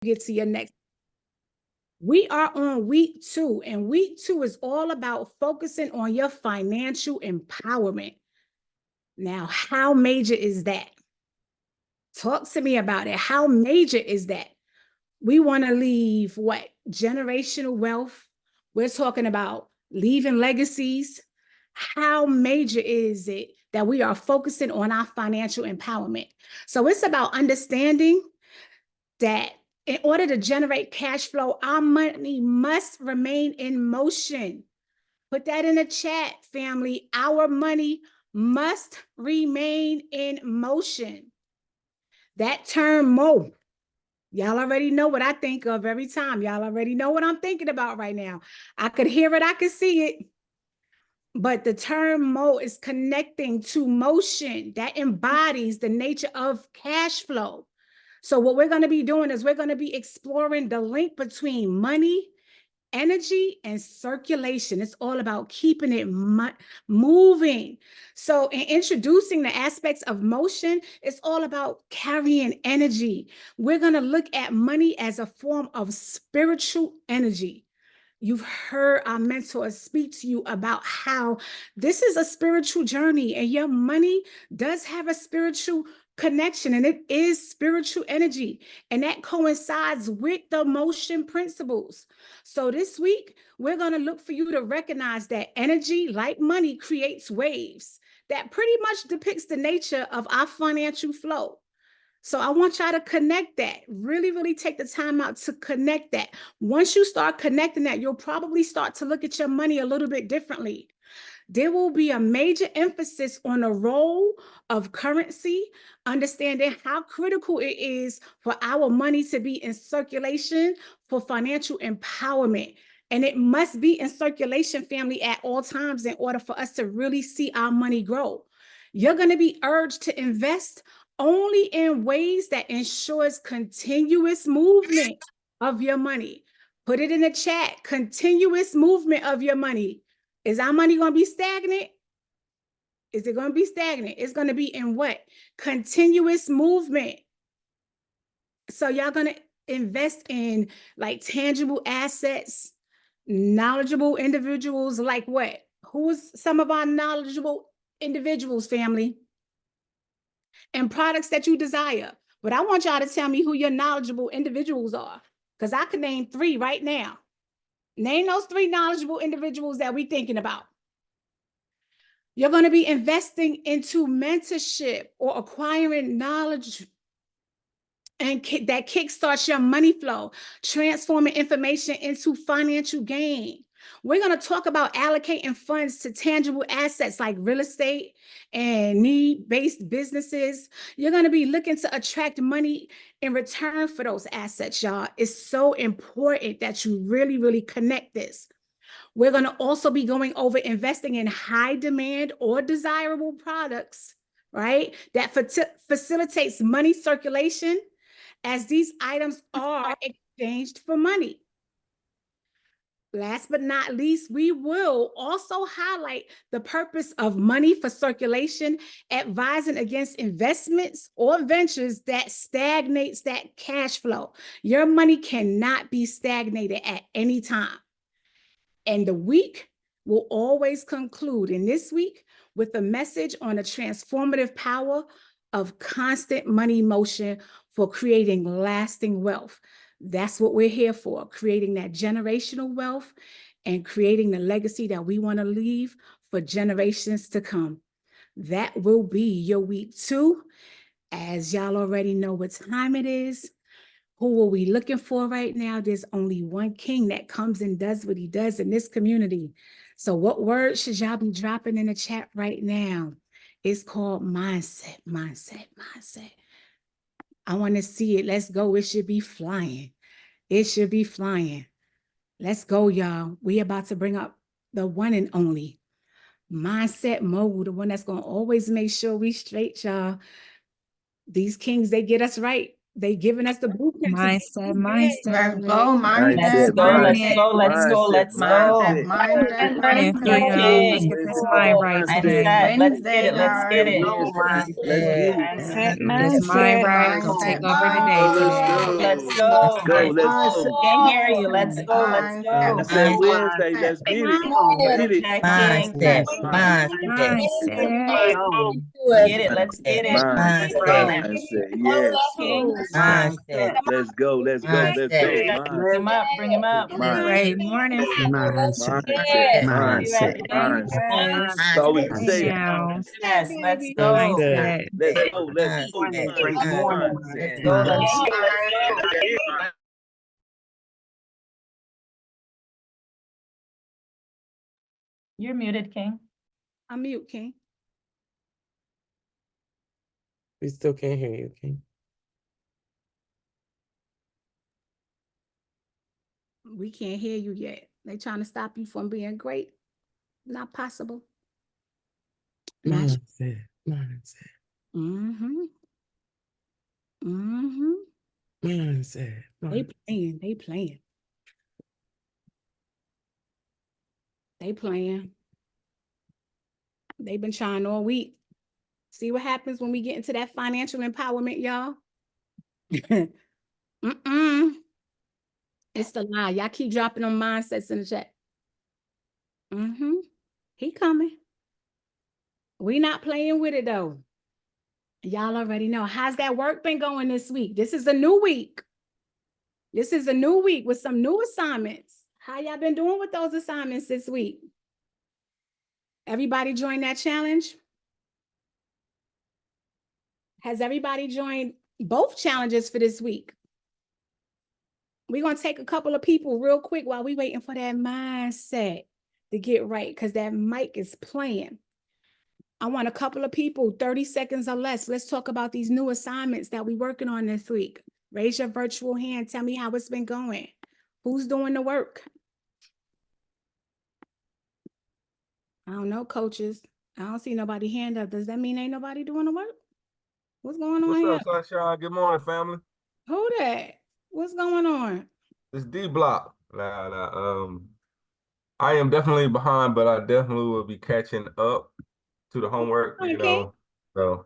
get to your next. We are on week 2, and week 2 is all about focusing on your financial empowerment. Now, how major is that? Talk to me about it. How major is that? We want to leave what? Generational wealth. We're talking about leaving legacies. How major is it that we are focusing on our financial empowerment? So it's about understanding that in order to generate cash flow, our money must remain in motion. Put that in the chat, family. Our money must remain in motion. That term mo, y'all already know what I think of every time. Y'all already know what I'm thinking about right now. I could hear it, I could see it. But the term mo is connecting to motion that embodies the nature of cash flow. So what we're going to be doing is we're going to be exploring the link between money, energy, and circulation. It's all about keeping it moving. So in introducing the aspects of motion, it's all about carrying energy. We're going to look at money as a form of spiritual energy. You've heard our mentors speak to you about how this is a spiritual journey, and your money does have a spiritual connection, and it is spiritual energy, and that coincides with the motion principles. So this week, we're going to look for you to recognize that energy, like money, creates waves that pretty much depicts the nature of our financial flow. So I want y'all to connect that. Really, really take the time out to connect that. Once you start connecting that, you'll probably start to look at your money a little bit differently. There will be a major emphasis on the role of currency, understanding how critical it is for our money to be in circulation for financial empowerment. And it must be in circulation, family, at all times in order for us to really see our money grow. You're going to be urged to invest only in ways that ensures continuous movement of your money. Put it in the chat, continuous movement of your money. Is our money going to be stagnant? Is it going to be stagnant? It's going to be in what? Continuous movement. So y'all going to invest in like tangible assets, knowledgeable individuals, like what? Who's some of our knowledgeable individuals, family? And products that you desire. But I want y'all to tell me who your knowledgeable individuals are, because I can name 3 right now. Name those 3 knowledgeable individuals that we're thinking about. You're going to be investing into mentorship or acquiring knowledge, and that kickstarts your money flow, transforming information into financial gain. We're going to talk about allocating funds to tangible assets like real estate and need-based businesses. You're going to be looking to attract money in return for those assets, y'all. It's so important that you really, really connect this. We're going to also be going over investing in high demand or desirable products, right? That facilitates money circulation, as these items are exchanged for money. Last but not least, we will also highlight the purpose of money for circulation, advising against investments or ventures that stagnates that cash flow. Your money cannot be stagnated at any time. And the week will always conclude in this week with a message on the transformative power of constant money motion for creating lasting wealth. That's what we're here for, creating that generational wealth and creating the legacy that we want to leave for generations to come. That will be your week 2. As y'all already know what time it is. Who are we looking for right now? There's only one king that comes and does what he does in this community. So what word should y'all be dropping in the chat right now? It's called mindset, mindset, mindset. I want to see it. Let's go. It should be flying. It should be flying. Let's go, y'all. We about to bring up the one and only mindset mogul, the one that's going to always make sure we straight, y'all. These kings, they get us right. They giving us the blueprint. Mindset. Let's go, Let's go. mindset. Praying for y'all. Let's get this mind right today. Let's get it. Get this mind right. We're gonna take over the day today. Let's go. Can't hear you. Let's go. Mindset Wednesday. Let's get it. Get it. Mindset. Let's get it. Mindset. Yes. King. Let's go. Bring him up. Great morning. Mindset. Yes. So we say Now. Yes, let's go. Mindset. let's go. Let's go. You're muted, King. I'm mute, King. We still can't hear you, King. We can't hear you yet. They trying to stop you from being great. Not possible. Mindset. Mm-hmm. Mindset. They playing. They've been trying all week. See what happens when we get into that financial empowerment, y'all? It's the lie. Y'all keep dropping them mindsets in the chat. He coming. We not playing with it though. Y'all already know. How's that work been going this week? This is a new week. This is a new week with some new assignments. How y'all been doing with those assignments this week? Everybody join that challenge? Has everybody joined both challenges for this week? We're going to take a couple of people real quick while we waiting for that mindset to get right, because that mic is playing. I want a couple of people, 30 seconds or less. Let's talk about these new assignments that we're working on this week. Raise your virtual hand. Tell me how it's been going. Who's doing the work? I don't know, coaches. I don't see nobody hand up. Does that mean ain't nobody doing the work? What's going on here? What's up, Sunshine? Good morning, family. Who that? What's going on? It's D Block. I am definitely behind, but I definitely will be catching up to the homework, So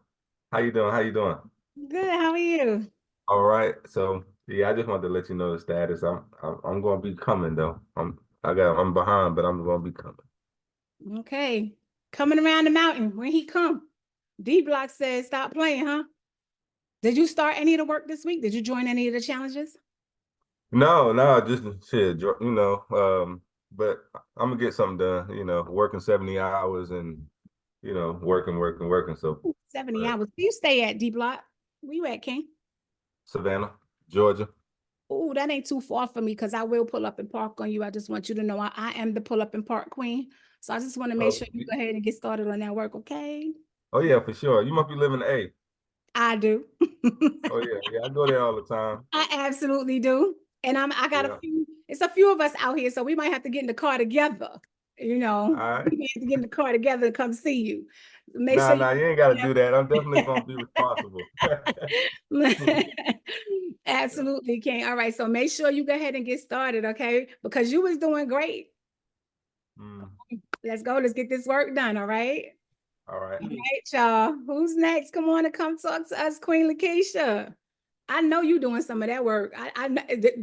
how you doing? Good. How are you? All right. So yeah, I just wanted to let you know the status. I'm gonna be coming though. I'm behind, but I'm gonna be coming. Okay. Coming around the mountain. When he come, D Block says stop playing, huh? Did you start any of the work this week? Did you join any of the challenges? No, just shit, but I'm gonna get something done, working 70 hours and working. So 70 hours. Where you stay at, D Block? Where you at, King? Savannah, Georgia. Oh, that ain't too far for me, because I will pull up and park on you. I just want you to know I am the pull up and park queen. So I just want to make sure you go ahead and get started on that work, okay? Oh yeah, for sure. You must be living in A. I do. Oh yeah, I go there all the time. I absolutely do. And I got a few, it's a few of us out here, so we might have to get in the car together. We might have to get in the car together and come see you. You ain't got to do that. I'm definitely going to be responsible. Absolutely, King. All right, so make sure you go ahead and get started, okay? Because you was doing great. Let's go. Let's get this work done, all right? All right. All right, y'all. Who's next? Come on and come talk to us, Queen Lakeisha. I know you doing some of that work. I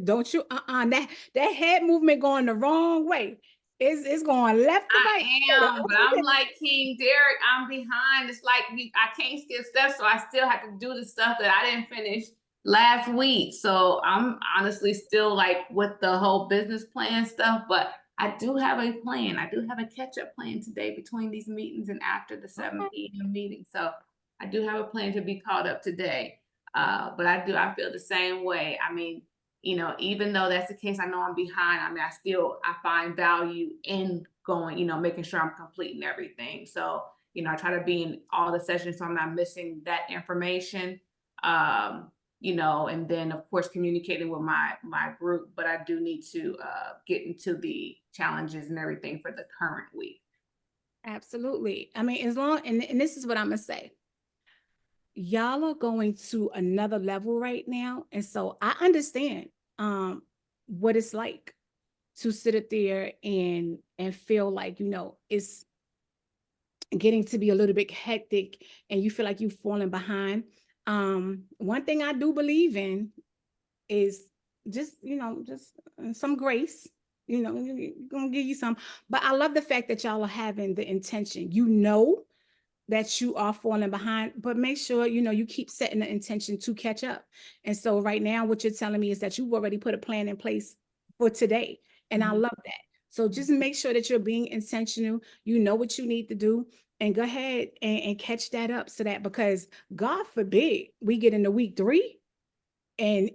don't you? That head movement going the wrong way. It's going left to right. I am, but I'm like King Derek. I'm behind. It's like I can't skip steps, so I still have to do the stuff that I didn't finish last week. So I'm honestly still like with the whole business plan stuff, but I do have a plan. I do have a catch-up plan today between these meetings and after the 7 p.m. meeting. So I do have a plan to be caught up today. But I feel the same way. I mean, even though that's the case, I know I'm behind. I mean, I find value in going, making sure I'm completing everything. So, I try to be in all the sessions so I'm not missing that information. And then of course communicating with my group, but I do need to get into the challenges and everything for the current week. Absolutely. I mean, as long, and this is what I'm gonna say. y'all are going to another level right now. And so I understand what it's like to sit up there and feel like, it's getting to be a little bit hectic and you feel like you've fallen behind. One thing I do believe in is just some grace. Gonna give you some, but I love the fact that y'all are having the intention, that you are falling behind, but make sure you keep setting the intention to catch up. And so right now what you're telling me is that you've already put a plan in place for today, and I love that. So just make sure that you're being intentional, what you need to do, and go ahead and catch that up, so that, because God forbid we get into week 3 and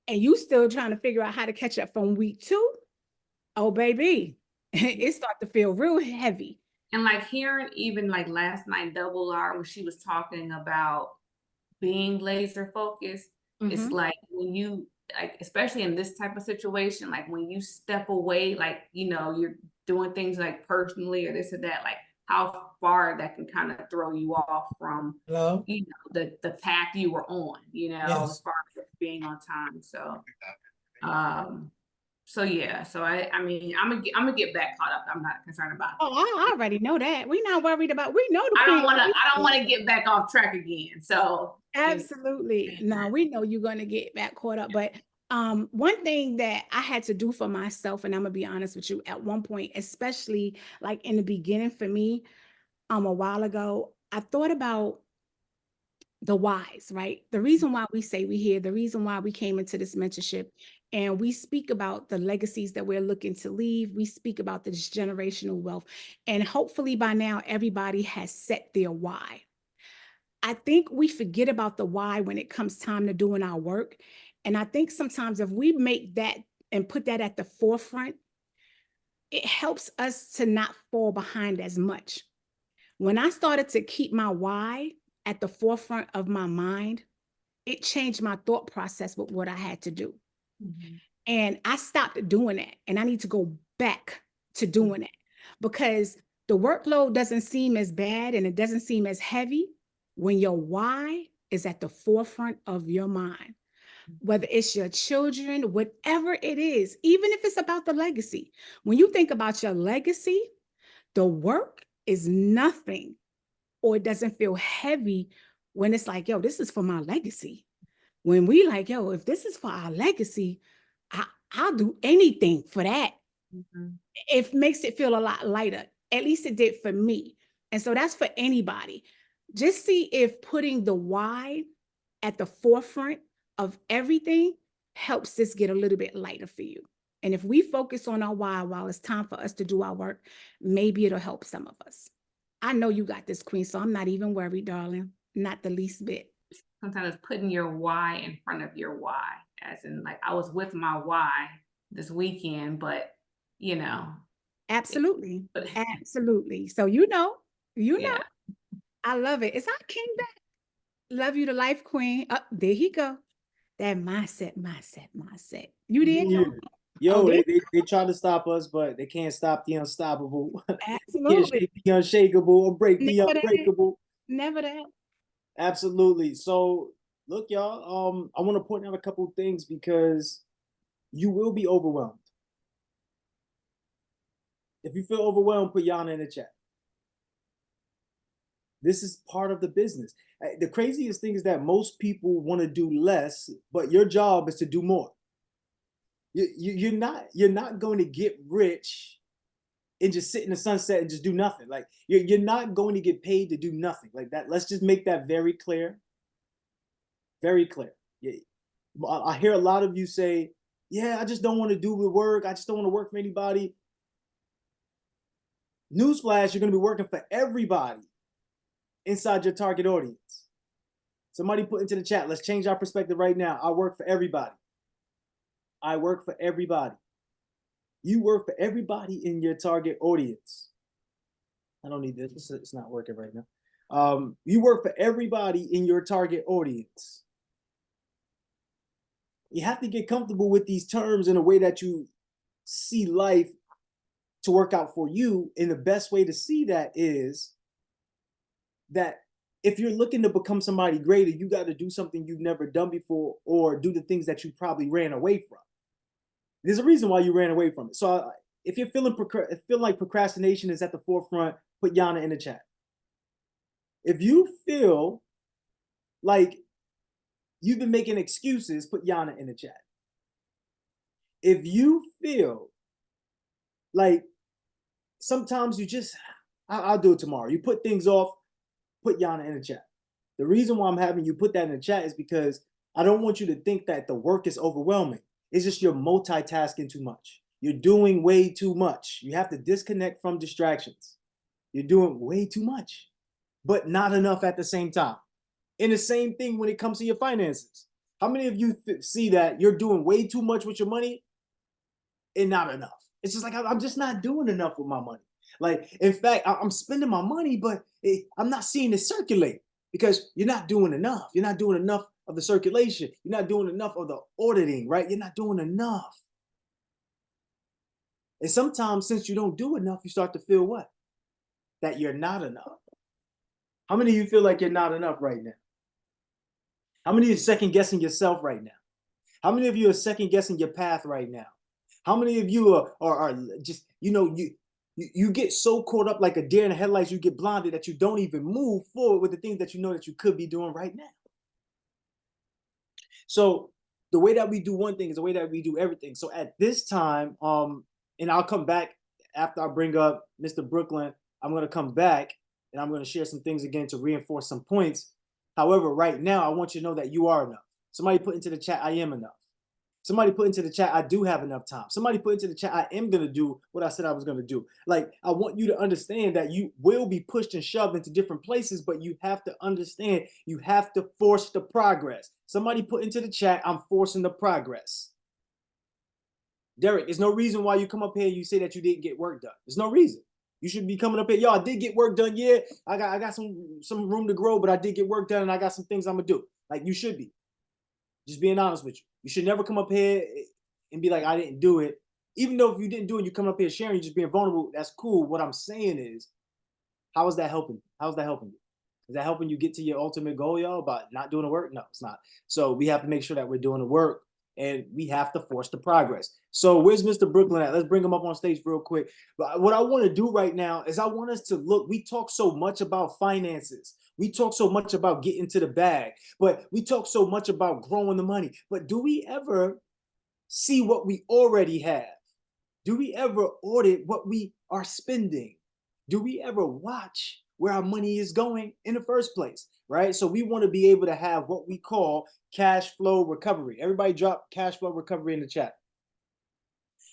you still trying to figure out how to catch up from week 2. Oh baby, it start to feel real heavy. And like hearing even like last night, Double R, when she was talking about being laser focused, it's like when you, like, especially in this type of situation, like when you step away, like, you're doing things like personally or this or that, like how far that can kind of throw you off from, the path you were on, as far as being on time. So yeah, so I mean, I'm gonna get back caught up. I'm not concerned about that. Oh, I already know that. We're not worried about. We know the I queen. don't want to get back off track again. So Absolutely. No, we know you're going to get back caught up. But one thing that I had to do for myself, and I'm gonna be honest with you, at one point, especially like in the beginning for me, a while ago, I thought about the whys, right? The reason why we say we here, the reason why we came into this mentorship, and we speak about the legacies that we're looking to leave. We speak about this generational wealth, and hopefully by now everybody has set their why. I think we forget about the why when it comes time to doing our work. And I think sometimes if we make that and put that at the forefront, it helps us to not fall behind as much. When I started to keep my why at the forefront of my mind, it changed my thought process with what I had to do. And I stopped doing that. And I need to go back to doing it, because the workload doesn't seem as bad and it doesn't seem as heavy when your why is at the forefront of your mind. Whether it's your children, whatever it is, even if it's about the legacy. When you think about your legacy, the work is nothing, or it doesn't feel heavy when it's like, yo, this is for my legacy. When we like, yo, if this is for our legacy, I'll do anything for that. It makes it feel a lot lighter. At least it did for me. And so that's for anybody. Just see if putting the why at the forefront of everything helps this get a little bit lighter for you. And if we focus on our why while it's time for us to do our work, maybe it'll help some of us. I know you got this, Queen, so I'm not even worried, darling. Not the least bit. Sometimes putting your why in front of your why, as in like I was with my why this weekend, but Absolutely. Absolutely. So yeah. I love it. It's our king back. Love you to life, Queen. Oh, there he go. That mindset. You did? Yeah. Yo, Oh, they try to stop us, but they can't stop the unstoppable. absolutely. Can't shake the unshakable or break the Never that. unbreakable. Never that. Absolutely. So look, y'all, I want to point out a couple things because you will be overwhelmed. If you feel overwhelmed, put Yana in the chat. This is part of the business. The craziest thing is that most people want to do less, but your job is to do more. You're not going to get rich and just sit in the sunset and just do nothing. Like you're not going to get paid to do nothing like that. Let's just make that very clear. Very clear. I hear a lot of you say, yeah, I just don't want to do the work. I just don't want to work for anybody. Newsflash, you're going to be working for everybody inside your target audience. Somebody put into the chat, let's change our perspective right now. I work for everybody. I work for everybody. You work for everybody in your target audience. I don't need this. It's not working right now. You work for everybody in your target audience. You have to get comfortable with these terms in a way that you see life to work out for you. And the best way to see that is that if you're looking to become somebody greater, you got to do something you've never done before, or do the things that you probably ran away from. There's a reason why you ran away from it. So if you're feeling like procrastination is at the forefront, put Yana in the chat. If you feel like you've been making excuses, put Yana in the chat. If you feel like sometimes you just, I'll do it tomorrow, you put things off, put Yana in the chat. The reason why I'm having you put that in the chat is because I don't want you to think that the work is overwhelming. It's just you're multitasking too much. You're doing way too much. You have to disconnect from distractions. You're doing way too much, but not enough at the same time. And the same thing when it comes to your finances. How many of you see that you're doing way too much with your money and not enough? It's just like, I'm just not doing enough with my money. Like, in fact, I'm spending my money, but I'm not seeing it circulate because you're not doing enough. You're not doing enough of the circulation. You're not doing enough of the auditing, right? You're not doing enough. And sometimes since you don't do enough, you start to feel what? That you're not enough. How many of you feel like you're not enough right now? How many of you are second guessing yourself right now? How many of you are second guessing your path right now? How many of you are just, you get so caught up like a deer in the headlights, you get blinded that you don't even move forward with the things that you know that you could be doing right now. So the way that we do one thing is the way that we do everything. So at this time, and I'll come back after I bring up Mr. Brooklyn, I'm going to come back and I'm going to share some things again to reinforce some points. However, right now, I want you to know that you are enough. Somebody put into the chat, I am enough. Somebody put into the chat, I do have enough time. Somebody put into the chat, I am going to do what I said I was going to do. Like, I want you to understand that you will be pushed and shoved into different places, but you have to understand, you have to force the progress. Somebody put into the chat, I'm forcing the progress. Derek, there's no reason why you come up here and you say that you didn't get work done. There's no reason. You should be coming up here. Yo, I did get work done. Yeah, I got some room to grow, but I did get work done and I got some things I'm going to do. Like, you should be. Just being honest with you. You should never come up here and be like, I didn't do it. Even though if you didn't do it, you come up here sharing, you're just being vulnerable. That's cool. What I'm saying is, how is that helping? How is that helping you? Is that helping you get to your ultimate goal, y'all, about not doing the work? No, it's not. So we have to make sure that we're doing the work and we have to force the progress. So where's Mr. Brooklyn at? Let's bring him up on stage real quick. But what I want to do right now is I want us to look, we talk so much about finances. We talk so much about getting to the bag, but we talk so much about growing the money. But do we ever see what we already have? Do we ever audit what we are spending? Do we ever watch where our money is going in the first place, right? So we want to be able to have what we call cash flow recovery. Everybody drop cash flow recovery in the chat.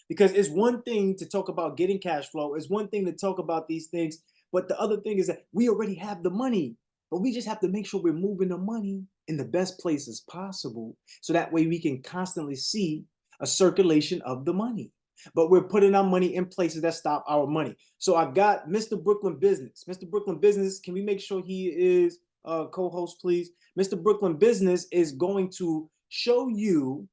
Because it's one thing to talk about getting cash flow. It's one thing to talk about these things. But the other thing is that we already have the money. But we just have to make sure we're moving the money in the best places possible. So that way we can constantly see a circulation of the money. But we're putting our money in places that stop our money. So I've got Mr. Brooklyn Business. Mr. Brooklyn Business, can we make sure he is co-host, please? Mr. Brooklyn Business is going to show you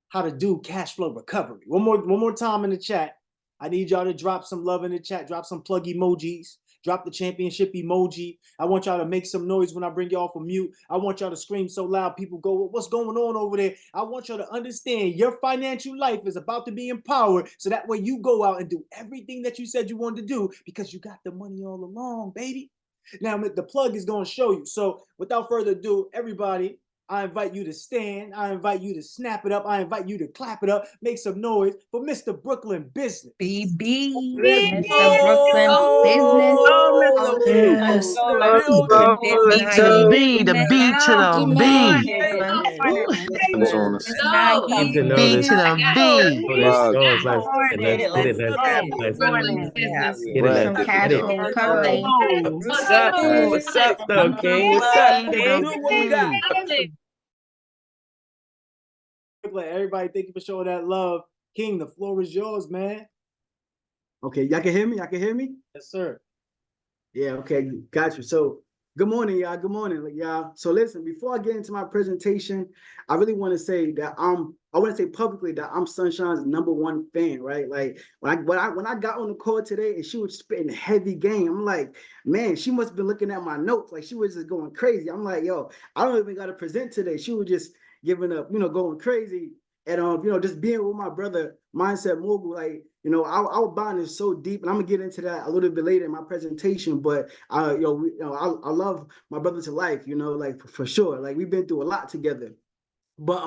how to do cash flow recovery. One more time in the chat. I need y'all to drop some love in the chat. Drop some plug emojis. Drop the championship emoji. I want y'all to make some noise when I bring y'all from mute. I want y'all to scream so loud people go, what's going on over there? I want y'all to understand your financial life is about to be empowered, so that way you go out and do everything that you said you wanted to do because you got the money all along, baby. Now, the plug is going to show you. So without further ado, everybody, I invite you to stand. I invite you to snap it up. I invite you to clap it up. Make some noise for Mr. Brooklyn Business. BB, Big Mr. Brooklyn Business. Yes. Let's The Naggy. B, the B to the B. Let's Go. Need to Naggy. know B this. to the B. Oh, this song. Let's get it. Let's Brooklyn business. get it. Some Let's cash get it. flow recovery. What's up? What's up, though, King? What's up, King? Everybody, thank you for showing that love. King, the floor is yours, man. Okay, y'all can hear me? Y'all can hear me? Yes, sir. Yeah, okay, got you. So good morning, y'all. Good morning, y'all. So listen, before I get into my presentation, I really want to say that I'm I wouldn't say publicly that I'm Sunshine's #1 fan, right? Like when I got on the call today and she was spitting heavy game, I'm like, man, she must have been looking at my notes. Like she was just going crazy. I'm like, yo, I don't even got to present today. She was just giving up, going crazy. And just being with my brother, Mindset Mogul, like, our bond is so deep, and I'm gonna get into that a little bit later in my presentation. But I love my brother to life, like for sure. Like we've been through a lot together. But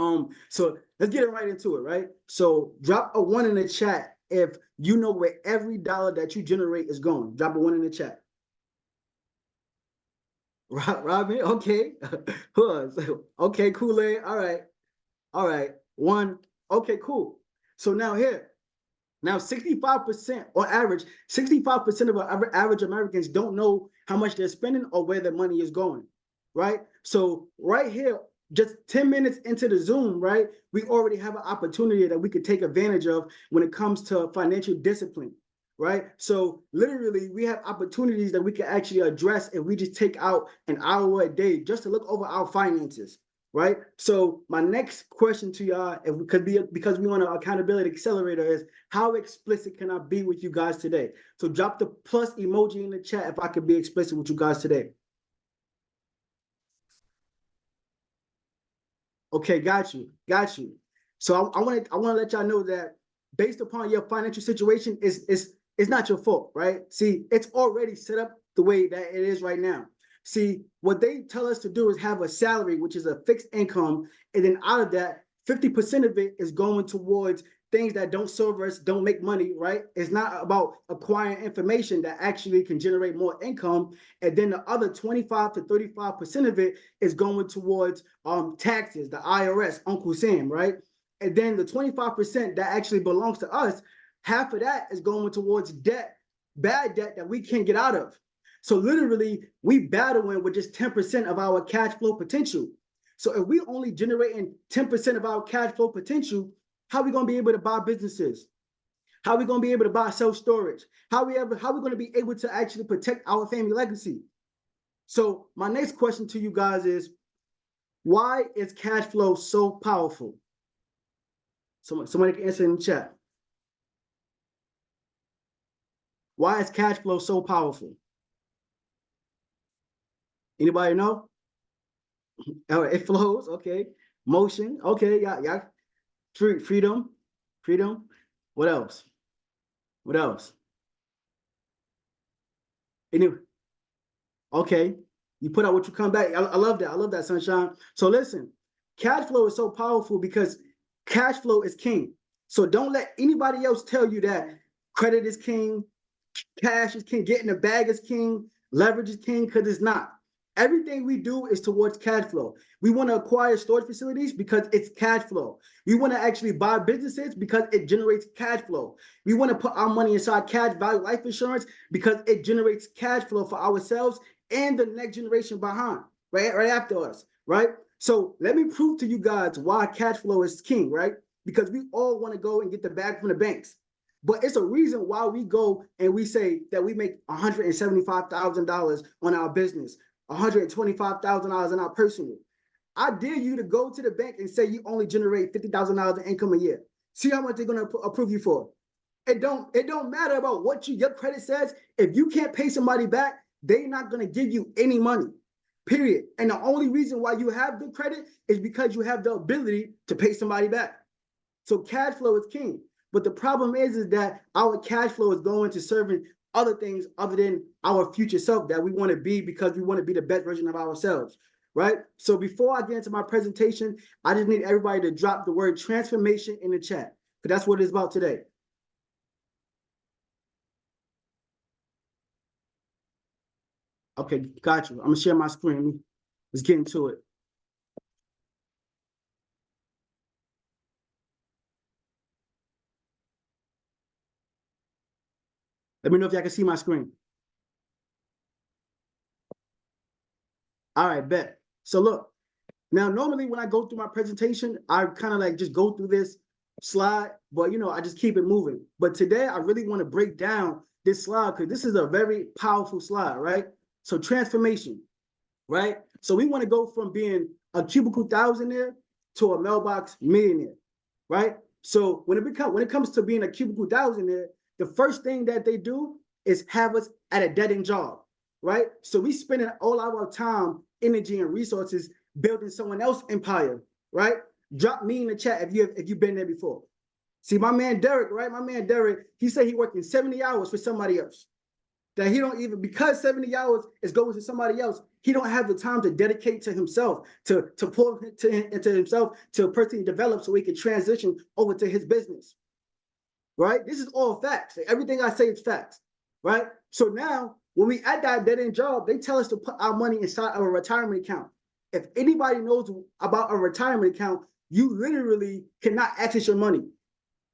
so let's get right into it, right? So drop a 1 in the chat if you know where every dollar that you generate is going. Drop a 1 in the chat. Robin, okay. Okay, Kool-Aid. All right. 1. Okay, cool. So now 65% on average, 65% of our average Americans don't know how much they're spending or where their money is going, right? So right here, just 10 minutes into the Zoom, right, we already have an opportunity that we could take advantage of when it comes to financial discipline, right? So literally, we have opportunities that we can actually address if we just take out an hour a day just to look over our finances, right? So my next question to y'all, if we could be, because we want an accountability accelerator, is how explicit can I be with you guys today? So drop the plus emoji in the chat if I could be explicit with you guys today. Okay, got you. So I want to let y'all know that based upon your financial situation, it's not your fault, right? See, it's already set up the way that it is right now. See, what they tell us to do is have a salary, which is a fixed income, and then out of that, 50% of it is going towards things that don't serve us, don't make money, right? It's not about acquiring information that actually can generate more income. And then the other 25 to 35% of it is going towards taxes, the IRS, Uncle Sam, right? And then the 25% that actually belongs to us, half of that is going towards debt, bad debt that we can't get out of. So literally, we battling with just 10% of our cash flow potential. So if we only generating 10% of our cash flow potential, how are we going to be able to buy businesses? How are we going to be able to buy self-storage? How are we going to be able to actually protect our family legacy? So my next question to you guys is, why is cash flow so powerful? Somebody can answer in the chat. Why is cash flow so powerful? Anybody know? It flows, okay. Motion, okay. Yeah. Freedom. What else? Anyway, okay. You put out what you come back. I love that, Sunshine. So listen, cash flow is so powerful because cash flow is king. So don't let anybody else tell you that credit is king, cash is king, getting a bag is king, leverage is king, because it's not. Everything we do is towards cash flow. We want to acquire storage facilities because it's cash flow. We want to actually buy businesses because it generates cash flow. We want to put our money inside cash value life insurance because it generates cash flow for ourselves and the next generation behind, right after us, right? So let me prove to you guys why cash flow is king, right? Because we all want to go and get the bag from the banks. But it's a reason why we go and we say that we make $175,000 on our business, $125,000 in our personal. I dare you to go to the bank and say you only generate $50,000 in income a year. See how much they're going to approve you for. It don't matter about what your credit says. If you can't pay somebody back, they're not going to give you any money, period. And the only reason why you have good credit is because you have the ability to pay somebody back. So cash flow is king. But the problem is that our cash flow is going to serving other things other than our future self that we want to be, because we want to be the best version of ourselves, right? So before I get into my presentation, I just need everybody to drop the word transformation in the chat, because that's what it's about today. Okay, got you. I'm gonna share my screen. Let's get into it. Let me know if y'all can see my screen. All right, bet. So look, now normally when I go through my presentation, I kind of like just go through this slide, but I just keep it moving. But today I really want to break down this slide because this is a very powerful slide, right? So transformation, right? So we want to go from being a cubicle thousandaire to a mailbox millionaire. right? So when it comes to being a cubicle thousandaire, the first thing that they do is have us at a dead end job, right? So we spending all our time, energy, and resources building someone else's empire, right? Drop me in the chat if you've been there before. See, my man Derek, right? My man Derek, he said he working 70 hours for somebody else. That he don't even, because 70 hours is going to somebody else, he don't have the time to dedicate to himself, to pour into himself, to personally develop so he can transition over to his business. Right? This is all facts. Everything I say is facts. Right? So now, when we at that dead end job, they tell us to put our money inside of a retirement account. If anybody knows about a retirement account, you literally cannot access your money.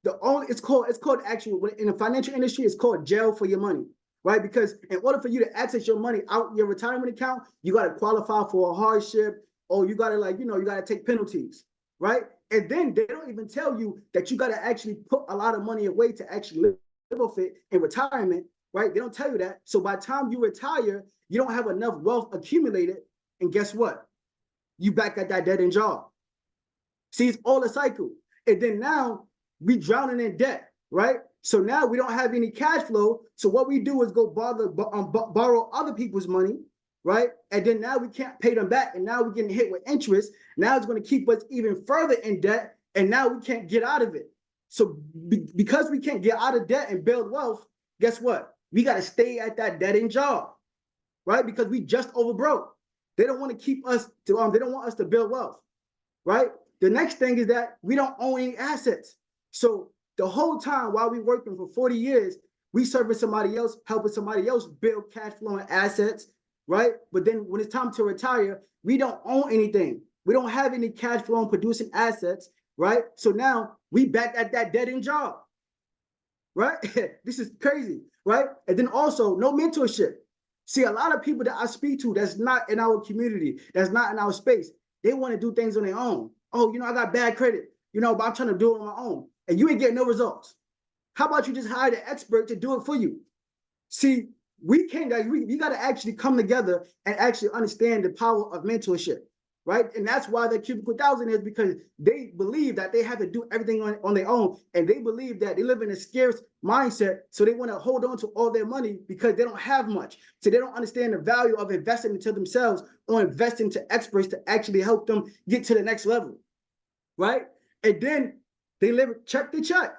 It's called actually in the financial industry, it's called jail for your money, right? Because in order for you to access your money out your retirement account, you got to qualify for a hardship, or you got to you got to take penalties, right? And then they don't even tell you that you got to actually put a lot of money away to actually live off it in retirement, right? They don't tell you that. So by the time you retire, you don't have enough wealth accumulated, and guess what? You back at that dead end job. See, it's all a cycle. And then now we drowning in debt, right? So now we don't have any cash flow. So what we do is go borrow other people's money, right? And then now we can't pay them back. And now we're getting hit with interest. Now it's going to keep us even further in debt. And now we can't get out of it. So because we can't get out of debt and build wealth, guess what? We got to stay at that dead end job, right? Because we just overbroke. They don't want to keep us they don't want us to build wealth, right? The next thing is that we don't own any assets. So the whole time while we're working for 40 years, we serving somebody else, helping somebody else build cash flow and assets, right? But then when it's time to retire, we don't own anything. We don't have any cash flow and producing assets, right? So now we back at that dead end job, right? This is crazy, right? And then also no mentorship. See, a lot of people that I speak to that's not in our community, that's not in our space, they want to do things on their own. Oh, I got bad credit, but I'm trying to do it on my own. And you ain't getting no results. How about you just hire the expert to do it for you? See, we got to actually come together and actually understand the power of mentorship, right? And that's why the Cubicle 1000 is, because they believe that they have to do everything on their own. And they believe that they live in a scarce mindset. So they want to hold on to all their money because they don't have much. So they don't understand the value of investing into themselves or investing to experts to actually help them get to the next level, right? And then they live check to check.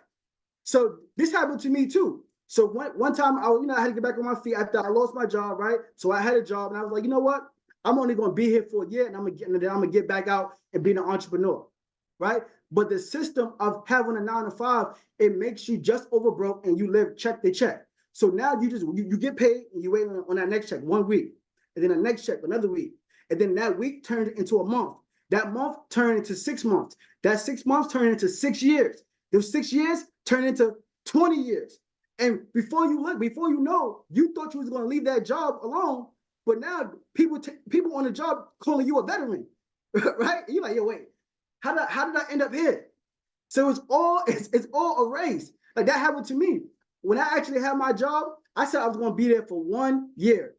So this happened to me too. So one time I had to get back on my feet after I lost my job, right? So I had a job and I was like, you know what? I'm only going to be here for a year and then I'm going to get back out and be an entrepreneur, right? But the system of having a 9-to-5, it makes you just overbroke and you live check to check. So now you get paid and you wait on that next check 1 week, and then the next check another week, and then that week turned into a month. That month turned into 6 months. That 6 months turned into 6 years. Those 6 years turned into 20 years. And before you know, you thought you was going to leave that job alone, but now people on the job calling you a veteran, right? And you're like, yo, wait, how did I end up here? So it's all a race. Like that happened to me. When I actually had my job, I said I was going to be there for 1 year.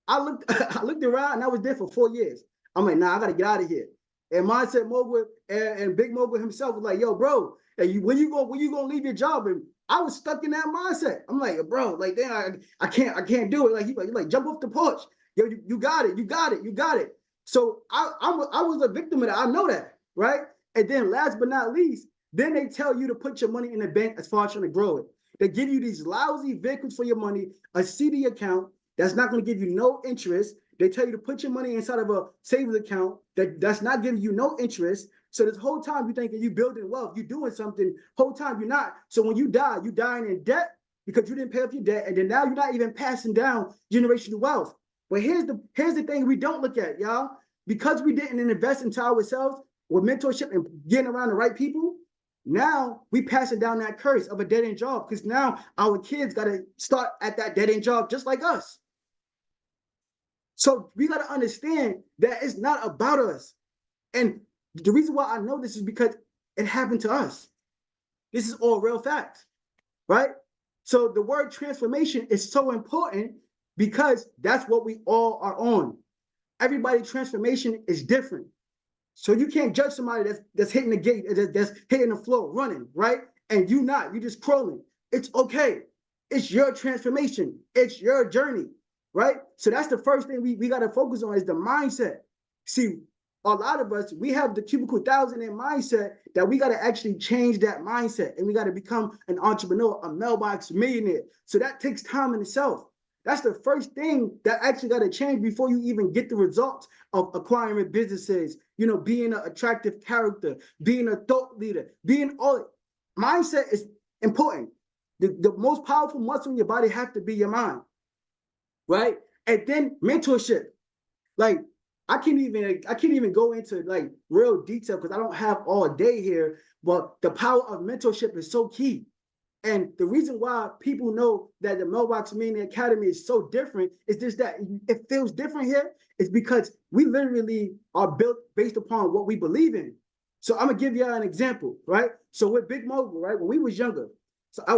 I looked around and I was there for 4 years. I'm like, nah, I got to get out of here. And Mindset Mogul and Big Mogul himself was like, yo, bro, when you gonna leave your job? And I was stuck in that mindset. I'm like, bro, like, damn, I can't do it. Like, he like, jump off the porch. Yo, you got it. So I was a victim of that. I know that, right? And then last but not least, then they tell you to put your money in the bank as far as trying to grow it. They give you these lousy vehicles for your money, a CD account that's not going to give you no interest. They tell you to put your money inside of a savings account that's not giving you no interest. So this whole time you're thinking you're building wealth, you're doing something. Whole time you're not. So when you die, you're dying in debt because you didn't pay off your debt, and then now you're not even passing down generational wealth. But here's the thing we don't look at, y'all. Because we didn't invest into ourselves with mentorship and getting around the right people, now we passing down that curse of a dead-end job, because now our kids got to start at that dead-end job just like us. So we got to understand that it's not about us. And the reason why I know this is because it happened to us. This is all real facts, right? So the word transformation is so important because that's what we all are on. Everybody's transformation is different. So you can't judge somebody that's hitting the gate, that's hitting the floor, running, right? And you just crawling. It's okay. It's your transformation. It's your journey, right? So that's the first thing we got to focus on is the mindset. See, a lot of us, we have the cubicle 1,000 in mindset that we got to actually change that mindset, and we got to become an entrepreneur, a mailbox millionaire. So that takes time in itself. That's the first thing that actually got to change before you even get the results of acquiring businesses, being an attractive character, being a thought leader, being all. Mindset is important. The most powerful muscle in your body has to be your mind, right? And then mentorship. Like, I can't even go into like real detail because I don't have all day here, but the power of mentorship is so key. And the reason why people know that the Mailbox Media Academy is so different is just that it feels different here is because we literally are built based upon what we believe in. So I'm gonna give you an example, right? So with Big Mogul, right? When we was younger,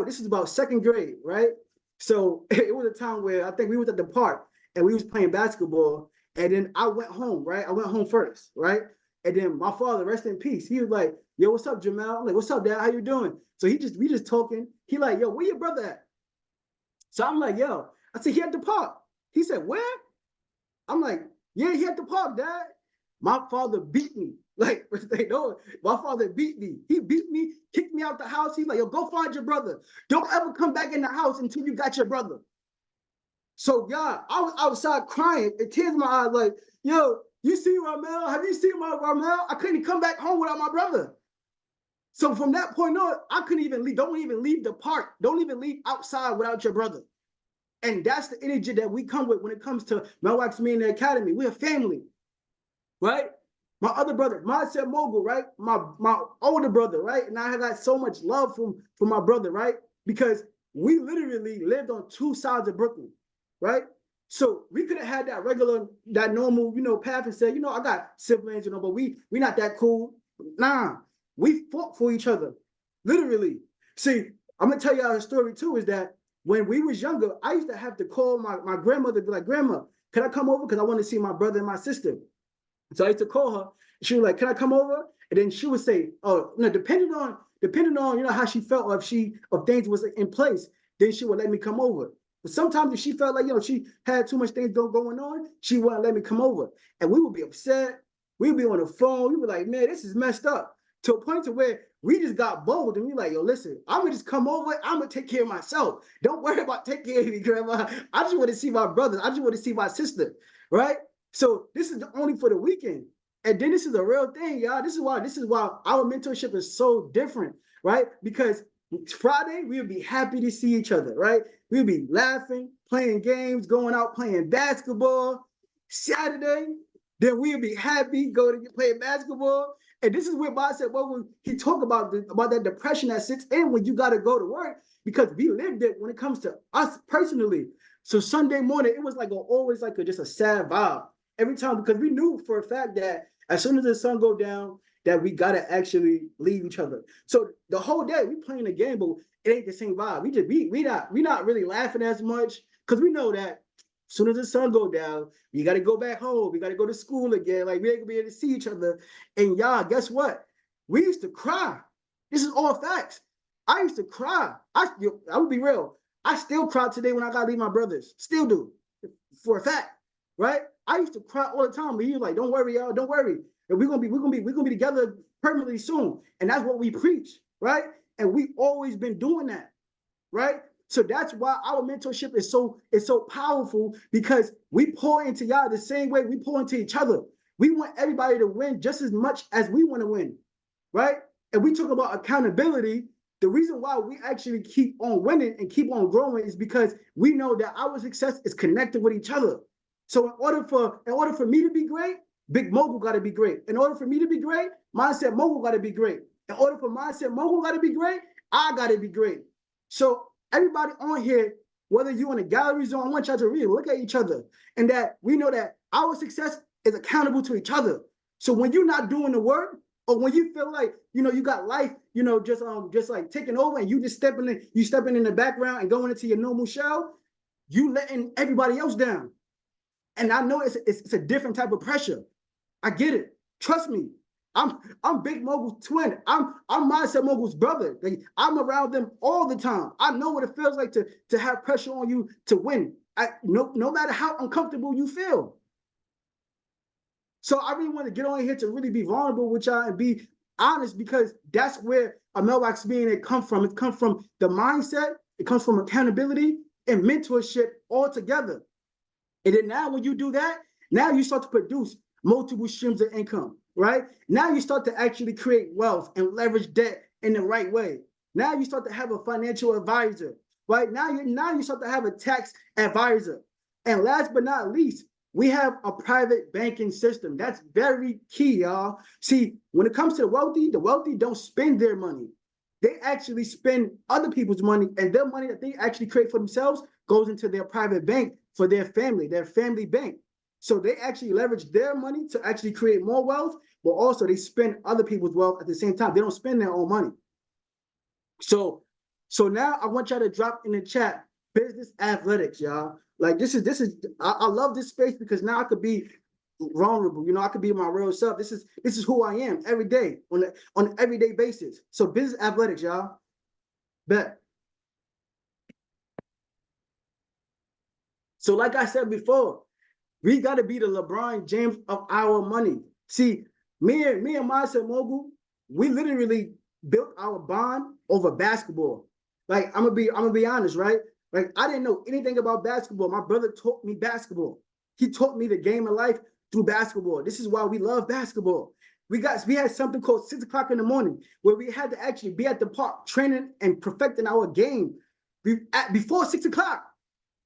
this is about second grade, right? So it was a time where I think we was at the park and we was playing basketball, and then I went home, right? I went home first, right? And then my father, rest in peace, he was like, "Yo, what's up, Jamal?" I'm like, "What's up, Dad? How you doing?" So we just talking. He like, "Yo, where your brother at?" So I'm like, "Yo," I said, "He at the park." He said, "Where?" I'm like, "Yeah, he at the park, Dad." My father beat me. Like, they know it. My father beat me. He beat me, kicked me out the house. He's like, "Yo, go find your brother. Don't ever come back in the house until you got your brother." So yeah, I was outside crying and tears in my eyes, like, "Yo, you see Ramel? Have you seen my Ramel? I couldn't come back home without my brother." So from that point on, I couldn't even leave. Don't even leave the park. Don't even leave outside without your brother. And that's the energy that we come with when it comes to Mailbox Media Academy. We're a family, right? My other brother, Mindset Mogul, right? My older brother, right? And I got so much love from my brother, right? Because we literally lived on two sides of Brooklyn, right? So we could have had that normal, path and said, I got siblings, but we not that cool. Nah, we fought for each other, literally. See, I'm gonna tell y'all a story too, is that when we was younger, I used to have to call my grandmother, be like, "Grandma, can I come over? Because I want to see my brother and my sister." So I used to call her. She was like, "Can I come over?" And then she would say, "Oh, no, depending on how she felt, or if things was in place, then she would let me come over." But sometimes if she felt like she had too much things going on, she wouldn't let me come over, and we would be upset. We'd be on the phone. We were like, "Man, this is messed up." To a point to where we just got bold and we like, "Yo, listen, I'm gonna just come over. I'm gonna take care of myself. Don't worry about taking care of me, Grandma. I just want to see my brother. I just want to see my sister, right?" So this is only for the weekend. And then this is a real thing, y'all. This is why our mentorship is so different, right? Because Friday, we'll be happy to see each other, right? We'll be laughing, playing games, going out playing basketball. Saturday, then we'll be happy, going to play basketball. And this is where Bob said, well, he talked about that depression that sits in when you got to go to work, because we lived it when it comes to us personally. So Sunday morning, it was like always like just a sad vibe every time, because we knew for a fact that as soon as the sun go down, that we gotta actually leave each other. So the whole day we playing the game, but it ain't the same vibe. We not really laughing as much, because we know that as soon as the sun go down, we gotta go back home. We gotta go to school again. Like, we ain't gonna be able to see each other. And y'all, guess what? We used to cry. This is all facts. I used to cry. I would be real. I still cry today when I gotta leave my brothers. Still do, for a fact, right? I used to cry all the time, but he was like, "Don't worry, y'all, don't worry. We're gonna be together permanently soon." And that's what we preach, right? And we always been doing that, right? So that's why our mentorship is so powerful, because we pour into y'all the same way we pour into each other. We want everybody to win just as much as we want to win, right? And we talk about accountability. The reason why we actually keep on winning and keep on growing is because we know that our success is connected with each other. So in order for me to be great, Big Mogul got to be great. In order for me to be great, Mindset Mogul got to be great. In order for Mindset Mogul got to be great, I got to be great. So everybody on here, whether you're in a gallery zone, I want y'all to really look at each other, and that we know that our success is accountable to each other. So when you're not doing the work, or when you feel like you got life, just like taking over, and you just stepping in the background and going into your normal shell, you letting everybody else down. And I know it's a different type of pressure. I get it. Trust me. I'm Big Mogul's twin. I'm Mindset Mogul's brother. Like, I'm around them all the time. I know what it feels like to have pressure on you to win. No matter how uncomfortable you feel. So I really want to get on here to really be vulnerable with y'all and be honest, because that's where a mailbox meeting comes from. It comes from the mindset, it comes from accountability and mentorship all together. And then now when you do that, now you start to produce multiple streams of income, right? Now you start to actually create wealth and leverage debt in the right way. Now you start to have a financial advisor, right? Now you start to have a tax advisor. And last but not least, we have a private banking system. That's very key, y'all. See, when it comes to the wealthy don't spend their money. They actually spend other people's money, and their money that they actually create for themselves goes into their private bank for their family bank. So they actually leverage their money to actually create more wealth, but also they spend other people's wealth at the same time. They don't spend their own money. So now I want y'all to drop in the chat business athletics, y'all. Like this is I love this space because now I could be vulnerable. You know, I could be my real self. This is who I am every day on an everyday basis. So business athletics, y'all. Bet. So like I said before, we got to be the LeBron James of our money. See, me and Mindset Mogul, we literally built our bond over basketball. Like I'm gonna be honest, right? Like I didn't know anything about basketball. My brother taught me basketball. He taught me the game of life through basketball. This is why we love basketball. We had something called 6 o'clock in the morning where we had to actually be at the park training and perfecting our game before 6 o'clock.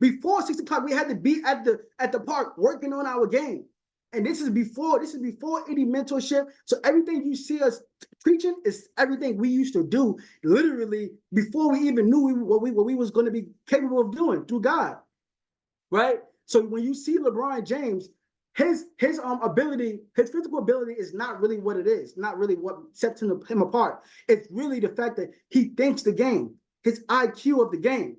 Before 6 o'clock, we had to be at the park working on our game. And this is before any mentorship. So everything you see us preaching is everything we used to do literally before we even knew what we was going to be capable of doing through God. Right? So when you see LeBron James, his ability, his physical ability is not really what it is, not really what sets him apart. It's really the fact that he thinks the game, his IQ of the game,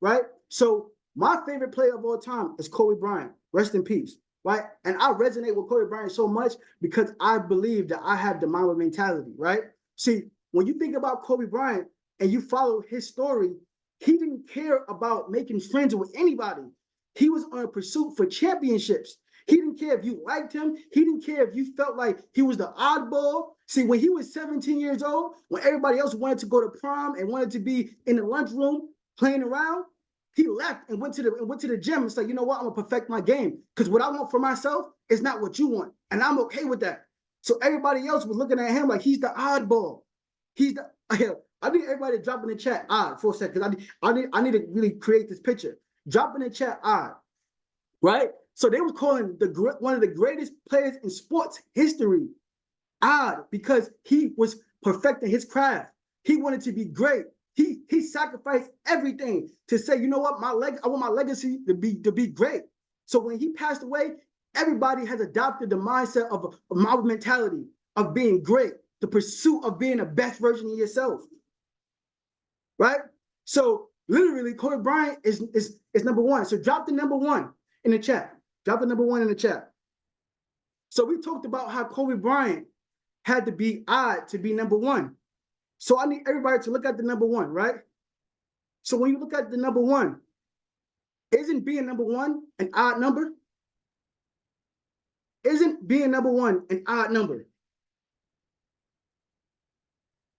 right? So my favorite player of all time is Kobe Bryant. Rest in peace, right? And I resonate with Kobe Bryant so much because I believe that I have the Mamba mentality, right? See, when you think about Kobe Bryant and you follow his story, he didn't care about making friends with anybody. He was on a pursuit for championships. He didn't care if you liked him. He didn't care if you felt like he was the oddball. See, when he was 17 years old, when everybody else wanted to go to prom and wanted to be in the lunchroom playing around, he left and went to the gym and said, you know what, I'm gonna perfect my game. Because what I want for myself is not what you want. And I'm okay with that. So everybody else was looking at him like he's the oddball. I need everybody to drop in the chat odd for a second. I need to really create this picture. Drop in the chat odd. Right? So they were calling one of the greatest players in sports history odd because he was perfecting his craft. He wanted to be great. He sacrificed everything to say, you know what, I want my legacy to be great. So when he passed away, everybody has adopted the mindset of a Mamba mentality of being great, the pursuit of being the best version of yourself. Right? So literally, Kobe Bryant is number one. So drop the number one in the chat. Drop the number one in the chat. So we talked about how Kobe Bryant had to be odd to be number one. So I need everybody to look at the number one, right? So when you look at the number one, isn't being number one an odd number? Isn't being number one an odd number?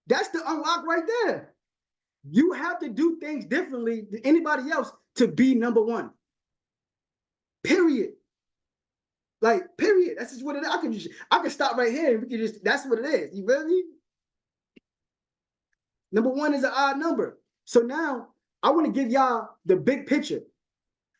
That's the unlock right there. You have to do things differently than anybody else to be number one. Period. Like, period. That's just what it is. I can stop right here and we can that's what it is. You feel me? Number one is an odd number. So now I want to give y'all the big picture.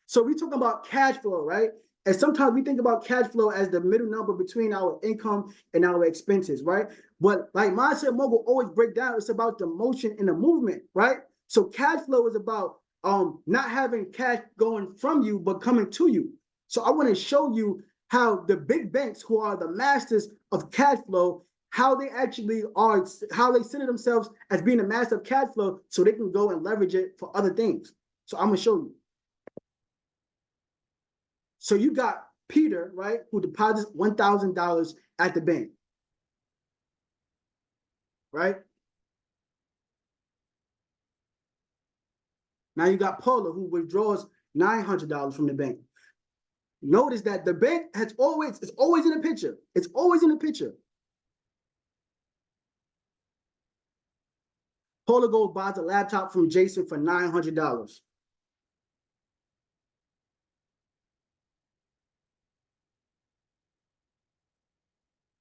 So we talking about cash flow, right? And sometimes we think about cash flow as the middle number between our income and our expenses, right? But like Mindset Mogul always break down, it's about the motion and the movement, right? So cash flow is about not having cash going from you, but coming to you. So I want to show you how the big banks who are the masters of cash flow, how they actually are, how they center themselves as being a master of cash flow so they can go and leverage it for other things. So I'm going to show you. So you got Peter, right, who deposits $1,000 at the bank. right? Now you got Paula who withdraws $900 from the bank. Notice that the bank it's always in the picture. It's always in the picture. Paula goes buys a laptop from Jason for $900.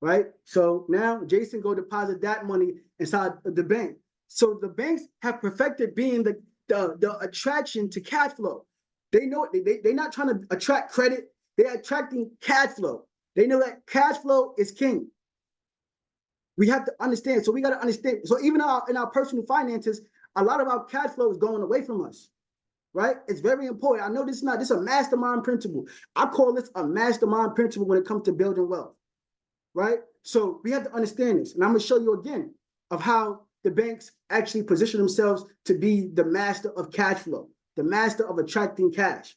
Right? So now Jason go deposit that money inside the bank. So the banks have perfected being the attraction to cash flow. They know they're not trying to attract credit. They're attracting cash flow. They know that cash flow is king. We have to understand. So we got to understand. So even in our personal finances, a lot of our cash flow is going away from us. Right? It's very important. I know this is a mastermind principle. I call this a mastermind principle when it comes to building wealth. Right? So we have to understand this. And I'm going to show you again of how the banks actually position themselves to be the master of cash flow, the master of attracting cash.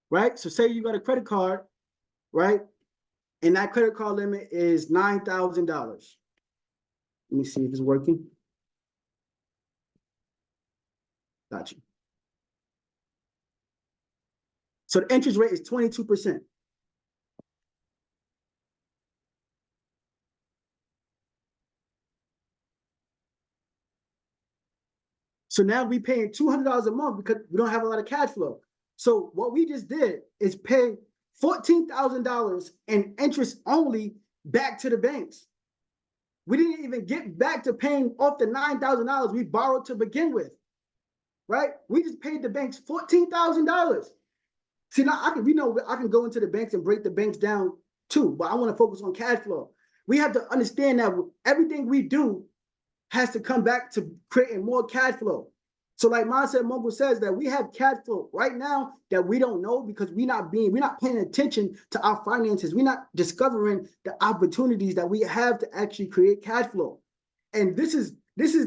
Right? So say you got a credit card, right? And that credit card limit is $9,000. Let me see if it's working. Got you. So the interest rate is 22%. So now we paying $200 a month because we don't have a lot of cash flow. So what we just did is pay $14,000 in interest only back to the banks. We didn't even get back to paying off the $9,000 we borrowed to begin with, right? We just paid the banks $14,000. See, now I can go into the banks and break the banks down too, but I want to focus on cash flow. We have to understand that everything we do has to come back to creating more cash flow. So like Mindset Mogul says that we have cash flow right now that we don't know because we're not paying attention to our finances. We're not discovering the opportunities that we have to actually create cash flow. And this is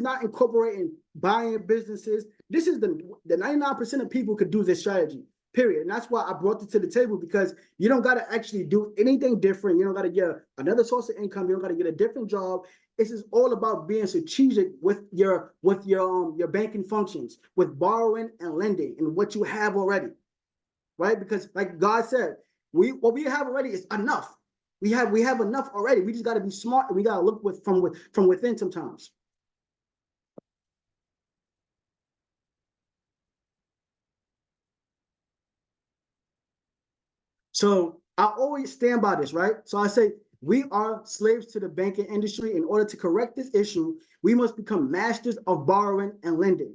not incorporating buying businesses. This is the 99% of people could do this strategy, period. And that's why I brought it to the table, because you don't got to actually do anything different. You don't got to get another source of income. You don't got to get a different job. This is all about being strategic with your banking functions, with borrowing and lending and what you have already, right? Because like God said, what we have already is enough. We have enough already. We just got to be smart and we got to look from within sometimes. So I always stand by this, right? So I say, we are slaves to the banking industry. In order to correct this issue, we must become masters of borrowing and lending.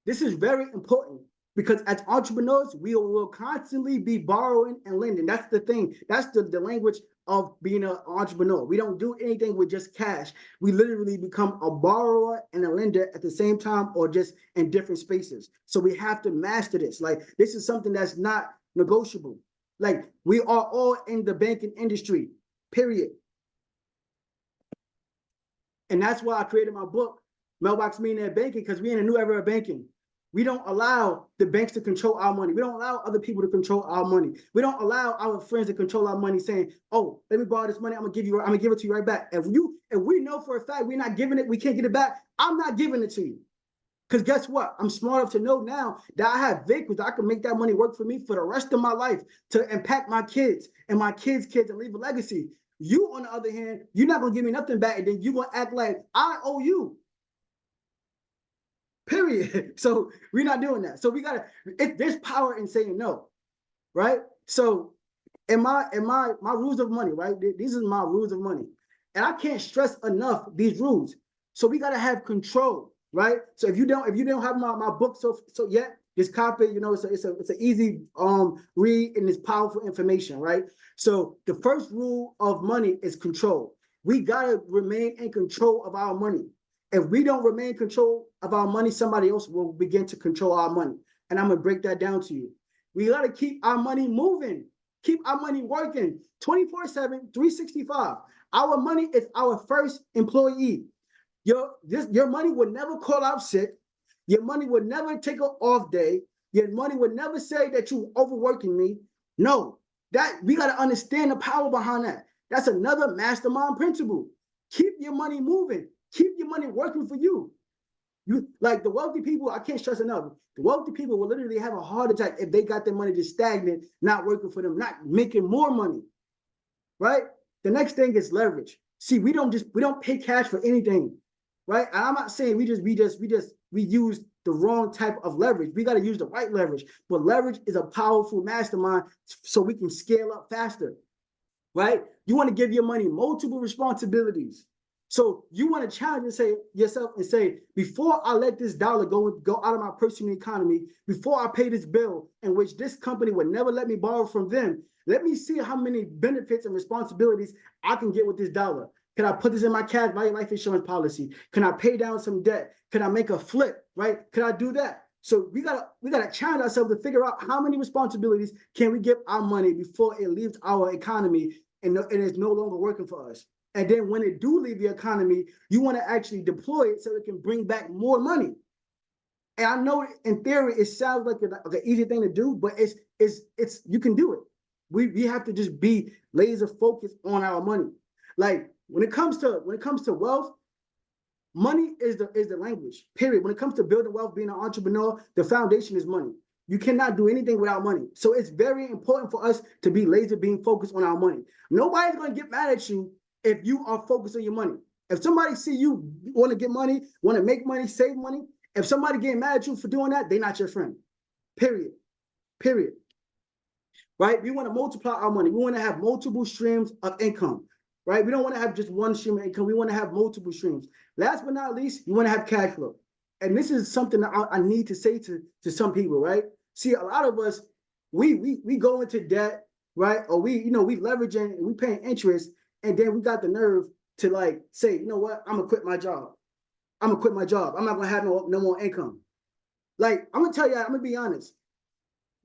This is very important because as entrepreneurs, we will constantly be borrowing and lending. That's the thing. That's the language of being an entrepreneur. We don't do anything with just cash. We literally become a borrower and a lender at the same time, or just in different spaces. So we have to master this. Like, this is something that's not negotiable. Like, we are all in the banking industry. Period. And that's why I created my book, Mailbox Millionaire Banking, because we're in a new era of banking. We don't allow the banks to control our money. We don't allow other people to control our money. We don't allow our friends to control our money, saying, "Oh, let me borrow this money. I'm gonna give it to you right back." If we know for a fact we're not giving it, we can't get it back. I'm not giving it to you. Because guess what? I'm smart enough to know now that I have vehicles. I can make that money work for me for the rest of my life to impact my kids and my kids' kids and leave a legacy. You, on the other hand, you're not going to give me nothing back, and then you're going to act like I owe you. Period. So we're not doing that. So there's power in saying no, right? So in my rules of money, right? These are my rules of money. And I can't stress enough these rules. So we got to have control. Right. So if you don't have my book so yet, just copy it. It's an easy read, and it's powerful information. Right. So the first rule of money is control. We gotta remain in control of our money. If we don't remain in control of our money, somebody else will begin to control our money. And I'm gonna break that down to you. We gotta keep our money moving, keep our money working 24/7, 365. Our money is our first employee. Your money would never call out sick. Your money would never take an off day. Your money would never say that you overworking me. No, that we got to understand the power behind that. That's another mastermind principle. Keep your money moving. Keep your money working for you. You like the wealthy people, I can't stress enough. The wealthy people will literally have a heart attack if they got their money just stagnant, not working for them, not making more money. Right? The next thing is leverage. See, we don't pay cash for anything, right? And I'm not saying we use the wrong type of leverage. We got to use the right leverage. But leverage is a powerful mastermind so we can scale up faster, right? You want to give your money multiple responsibilities. So you want to challenge and say yourself and say, before I let this dollar go out of my personal economy, before I pay this bill in which this company would never let me borrow from them, let me see how many benefits and responsibilities I can get with this dollar. Can I put this in my cash value life insurance policy? Can I pay down some debt? Can I make a flip, right? Can I do that? So we gotta challenge ourselves to figure out how many responsibilities can we give our money before it leaves our economy and it's no longer working for us. And then when it do leave the economy, you want to actually deploy it so it can bring back more money. And I know in theory it sounds like an easy thing to do, but it's you can do it. We have to just be laser focused on our money. Like when it comes to wealth, money is the language. Period. When it comes to building wealth, being an entrepreneur, the foundation is money. You cannot do anything without money. So it's very important for us to be laser being focused on our money. Nobody's going to get mad at you if you are focused on your money. If somebody see you want to get money, want to make money, save money, if somebody getting mad at you for doing that, they're not your friend. Period. Period. Right? We want to multiply our money. We want to have multiple streams of income. Right? We don't want to have just one stream of income. We want to have multiple streams. Last but not least, you want to have cash flow. And this is something that I need to say to some people, right? See, a lot of us, we go into debt, right? Or we leveraging and we paying interest, and then we got the nerve to like say, you know what? I'm gonna quit my job. I'm gonna quit my job. I'm not gonna have no more income. Like, I'm gonna tell you, I'm gonna be honest.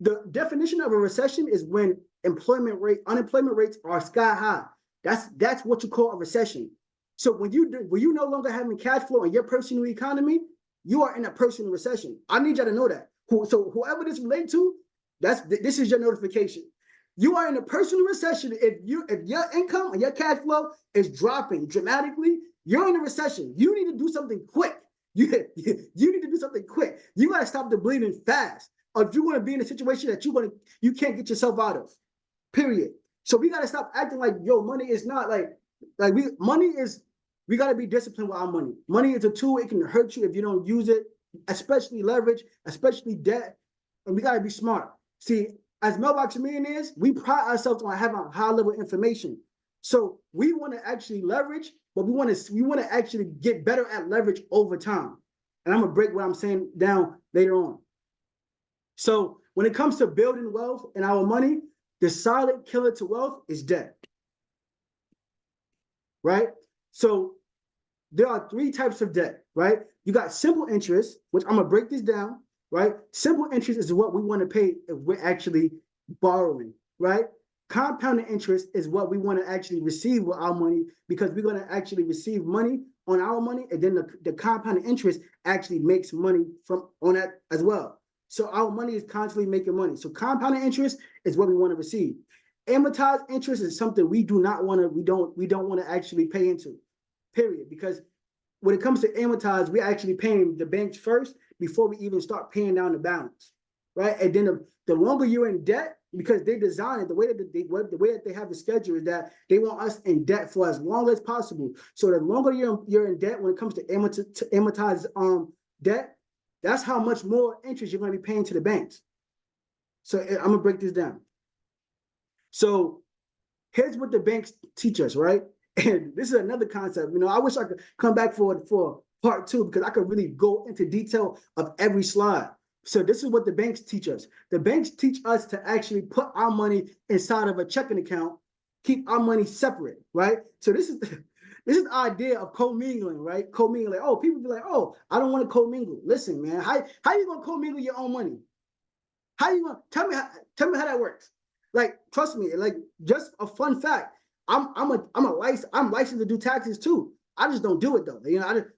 The definition of a recession is when unemployment rates are sky high. That's what you call a recession. So when you no longer having cash flow in your personal economy, you are in a personal recession. I need you to know that. So whoever this relates to, this is your notification. You are in a personal recession if your income and your cash flow is dropping dramatically. You're in a recession. You need to do something quick. You need to do something quick. You got to stop the bleeding fast, or if you want to be in a situation that you can't get yourself out of. Period. So we got to stop acting like money is not we got to be disciplined with our money. Money is a tool. It can hurt you if you don't use it, especially leverage, especially debt. And we got to be smart. See, as Mailbox Millionaires, we pride ourselves on having high level information. So we want to actually leverage, but we want to actually get better at leverage over time. And I'm going to break what I'm saying down later on. So when it comes to building wealth and our money, the silent killer to wealth is debt. Right? So there are three types of debt, right? You got simple interest, which I'm going to break this down, right? Simple interest is what we want to pay if we're actually borrowing, right? Compounded interest is what we want to actually receive with our money because we're going to actually receive money on our money, and then the compounded interest actually makes money on that as well. So our money is constantly making money. So compounded interest is what we want to receive. Amortized interest is something we don't want to actually pay into, period. Because when it comes to amortized, we're actually paying the banks first before we even start paying down the balance, right? And then the longer you're in debt, because they design it the way that they have the schedule is that they want us in debt for as long as possible. So the longer you're in debt, when it comes to amortized debt, that's how much more interest you're going to be paying to the banks. So I'm going to break this down. So here's what the banks teach us, right? And this is another concept. I wish I could come back for part 2 because I could really go into detail of every slide. So this is what the banks teach us. The banks teach us to actually put our money inside of a checking account, keep our money separate, right? So this is the idea of commingling, right? Commingling. Oh, people be like, oh, I don't want to commingle. Listen, man, how you gonna commingle your own money? How you gonna tell me how that works? Like, trust me, like just a fun fact. I'm licensed to do taxes too. I just don't do it though.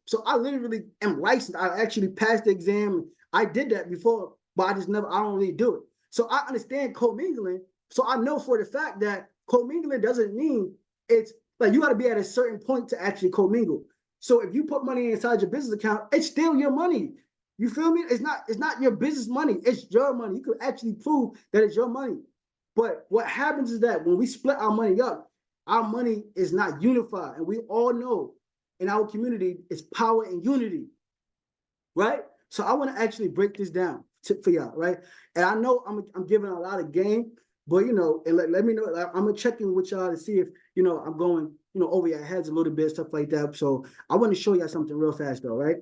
So I literally am licensed. I actually passed the exam. I did that before, but I don't really do it. So I understand commingling. So I know for the fact that commingling doesn't mean it's like you got to be at a certain point to actually commingle. So if you put money inside your business account, it's still your money. You feel me? It's not your business money. It's your money. You could actually prove that it's your money. But what happens is that when we split our money up, our money is not unified. And we all know in our community, it's power and unity, right? So I want to actually break this down for y'all, right? And I know I'm giving a lot of game, but, you know, and let me know, I'm going to check in with y'all to see if, you know, I'm going, you know, over your heads a little bit, stuff like that. So I want to show y'all something real fast though, right?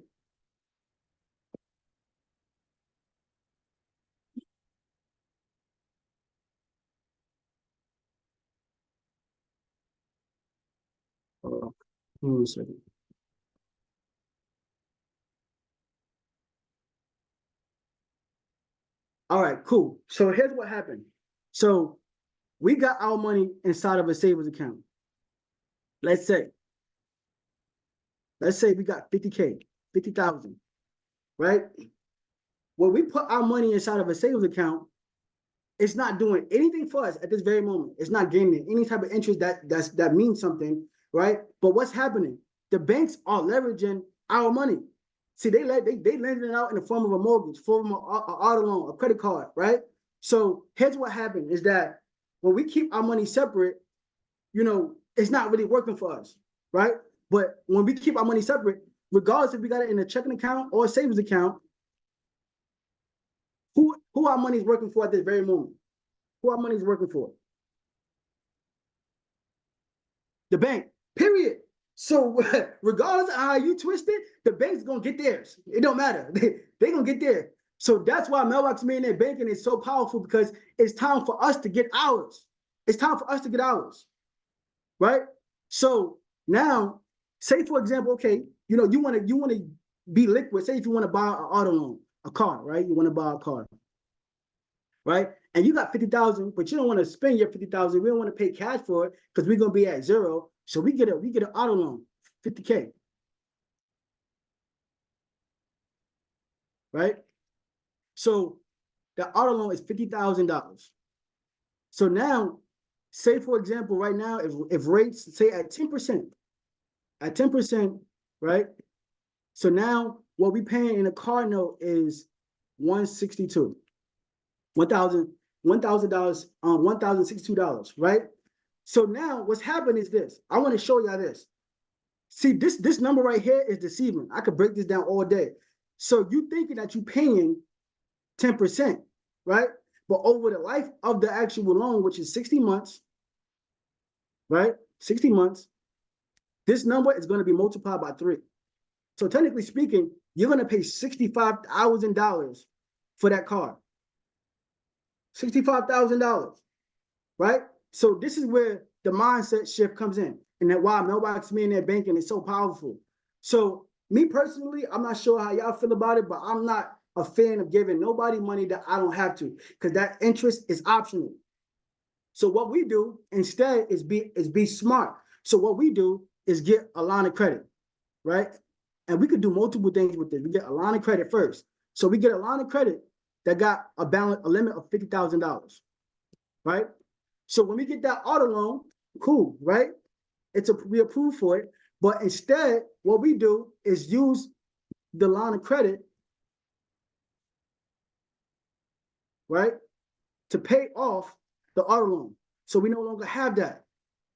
Hold on a second. All right, cool. So here's what happened. So we got our money inside of a savings account. Let's say we got 50K, 50,000, right? When we put our money inside of a savings account, it's not doing anything for us at this very moment. It's not gaining any type of interest that means something, right? But what's happening? The banks are leveraging our money. See, they lend it out in the form of a mortgage, form of an auto loan, a credit card, right? So here's what happened is that when we keep our money separate, you know, it's not really working for us, right? But when we keep our money separate, regardless if we got it in a checking account or a savings account, who our money is working for at this very moment? Who our money is working for? The bank, period. So regardless of how you twist it, the bank's gonna get theirs. It don't matter. They gonna get there. So that's why Mailbox Millionaire Banking is so powerful, because it's time for us to get ours. It's time for us to get ours, right? So now, say for example, okay, you know, you wanna be liquid. Say if you want to buy an auto loan, a car, right? You want to buy a car, right? And you got 50,000, but you don't want to spend your 50,000. We don't want to pay cash for it because we're gonna be at zero. So we get an auto loan, 50K, right? So the auto loan is $50,000. So now, say for example, right now, if rates say at 10%, right? So now what we paying in a car note is $162, $1,062, right? So now what's happened is this. I want to show y'all this. See, this number right here is deceiving. I could break this down all day. So you thinking that you're paying 10%, right? But over the life of the actual loan, which is 60 months, right? 60 months, this number is going to be multiplied by 3. So technically speaking, you're going to pay $65,000 for that car. $65,000, right? So this is where the mindset shift comes in, and that why Mailbox Millionaire Banking is so powerful. So me personally, I'm not sure how y'all feel about it, but I'm not a fan of giving nobody money that I don't have to, because that interest is optional. So what we do instead is be smart. So what we do is get a line of credit, right? And we could do multiple things with this. We get a line of credit first. So we get a line of credit that got a limit of $50,000, right? So when we get that auto loan, cool, right? We approve for it. But instead, what we do is use the line of credit, right, to pay off the auto loan. So we no longer have that.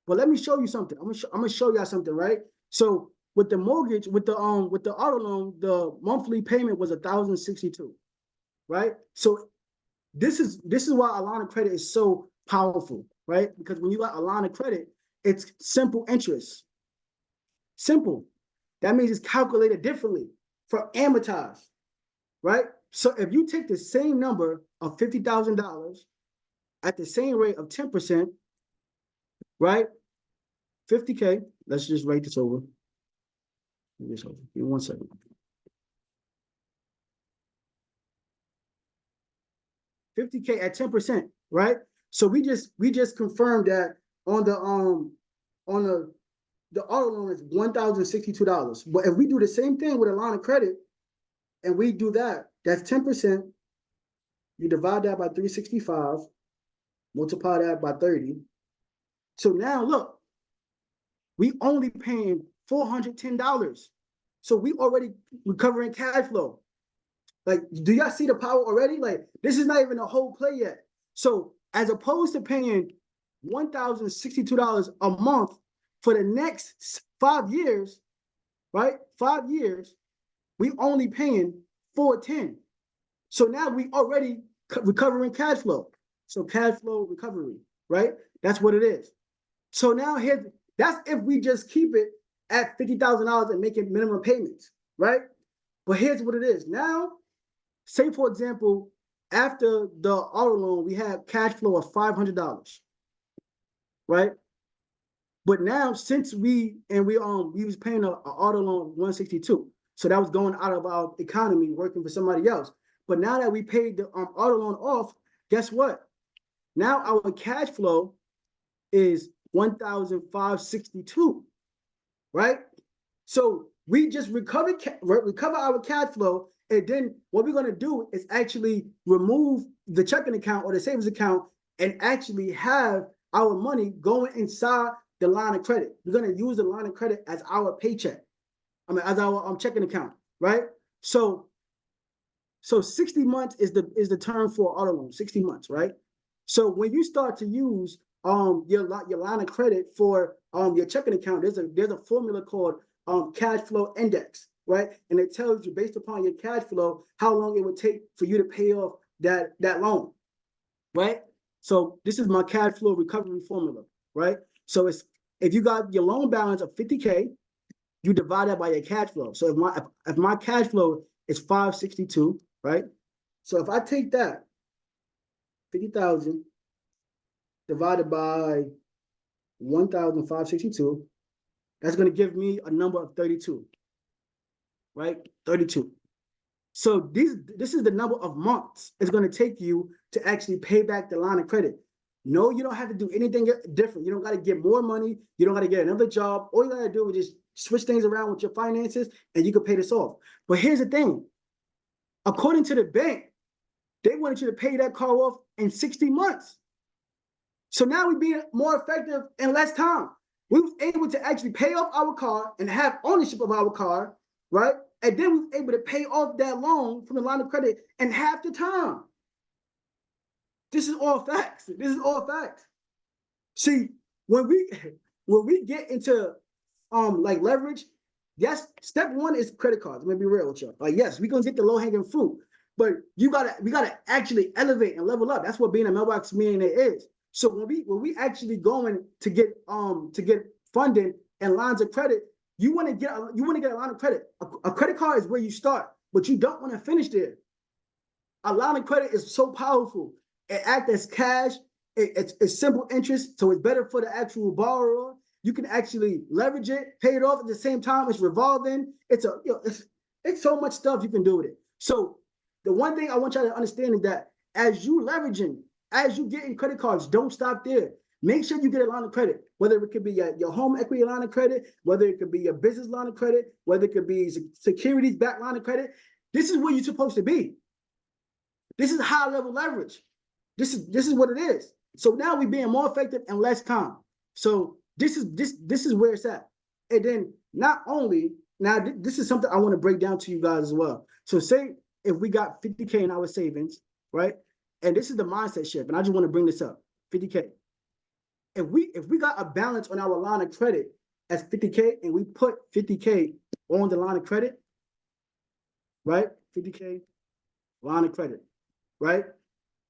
But let me show you something. I'm gonna show y'all something, right? So with the mortgage, with the auto loan, the monthly payment was $1,062, right? So this is why a line of credit is so powerful, right? Because when you got a line of credit, it's simple interest. Simple. That means it's calculated differently for amortized, right? So if you take the same number of $50,000 at the same rate of 10%, right? 50K, let's just write this over. Give me 1 second. 50K at 10%, right? So we just confirmed that on the auto loan is $1,062. But if we do the same thing with a line of credit and we do that, that's 10%. You divide that by 365, multiply that by 30. So now look, we only paying $410. So we already recovering cash flow. Like, do y'all see the power already? Like, this is not even a whole play yet. So as opposed to paying $1,062 a month for the next 5 years, right? 5 years, we only paying $410. So now we already recovering cash flow. So cash flow recovery, right? That's what it is. So now that's if we just keep it at $50,000 and making minimum payments, right? But here's what it is. Now, say for example, after the auto loan, we have cash flow of $500, right? But now since we was paying an auto loan 162, so that was going out of our economy working for somebody else. But now that we paid the auto loan off, guess what? Now our cash flow is 1,562, right? So we just recover our cash flow, and then what we're going to do is actually remove the checking account or the savings account and actually have our money going inside the line of credit. We're going to use the line of credit as our paycheck. As our checking account, right? So 60 months is the term for auto loan, 60 months, right? So when you start to use your line of credit for your checking account, there's a formula called cash flow index, right? And it tells you based upon your cash flow how long it would take for you to pay off that loan, right? So this is my cash flow recovery formula, right? So if you got your loan balance of 50K, you divide that by your cash flow. So if my cash flow is 562, right? So if I take that 50,000 divided by 1,562, that's going to give me a number of 32, right? 32. So this is the number of months it's going to take you to actually pay back the line of credit. No, you don't have to do anything different. You don't got to get more money. You don't got to get another job. All you got to do is just switch things around with your finances and you can pay this off. But here's the thing. According to the bank, they wanted you to pay that car off in 60 months. So now we're being more effective in less time. We was able to actually pay off our car and have ownership of our car, right? And then we were able to pay off that loan from the line of credit in half the time. This is all facts. This is all facts. See, when we get into like leverage, yes, step one is credit cards. I'm gonna be real with you. Like, yes, we're gonna get the low-hanging fruit, but we gotta actually elevate and level up. That's what being a mailbox millionaire is. So when we actually going to get funding and lines of credit, you want to get a line of credit. A credit card is where you start, but you don't want to finish there. A line of credit is so powerful. It acts as cash. It's simple interest, so it's better for the actual borrower. You can actually leverage it, pay it off at the same time. It's revolving. It's so much stuff you can do with it. So the one thing I want y'all to understand is that as you leveraging, as you getting credit cards, don't stop there. Make sure you get a line of credit, whether it could be your home equity line of credit, whether it could be your business line of credit, whether it could be securities backed line of credit. This is where you're supposed to be. This is high level leverage. This is what it is. So now we're being more effective and less time. So this is where it's at. And then not only, now this is something I want to break down to you guys as well. So say if we got 50K in our savings, right? And this is the mindset shift. And I just want to bring this up, 50K. If we got a balance on our line of credit as 50K and we put 50K on the line of credit, right? 50K line of credit, right?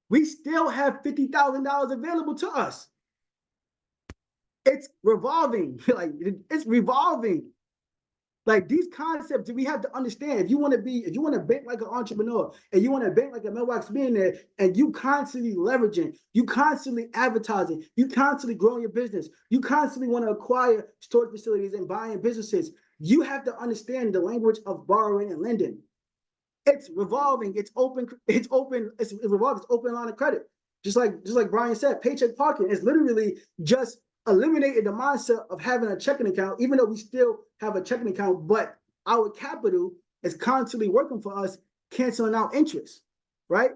We still have $50,000 available to us. It's revolving, like it's revolving. Like these concepts we have to understand. If you want to bank like an entrepreneur and you want to bank like a mailbox millionaire and you constantly leveraging, you constantly advertising, you constantly growing your business, you constantly want to acquire storage facilities and buying businesses, you have to understand the language of borrowing and lending. It's revolving, it's open line of credit. Just like Brian said, paycheck parking is literally just eliminated the mindset of having a checking account, even though we still have a checking account, but our capital is constantly working for us, canceling out interest, right?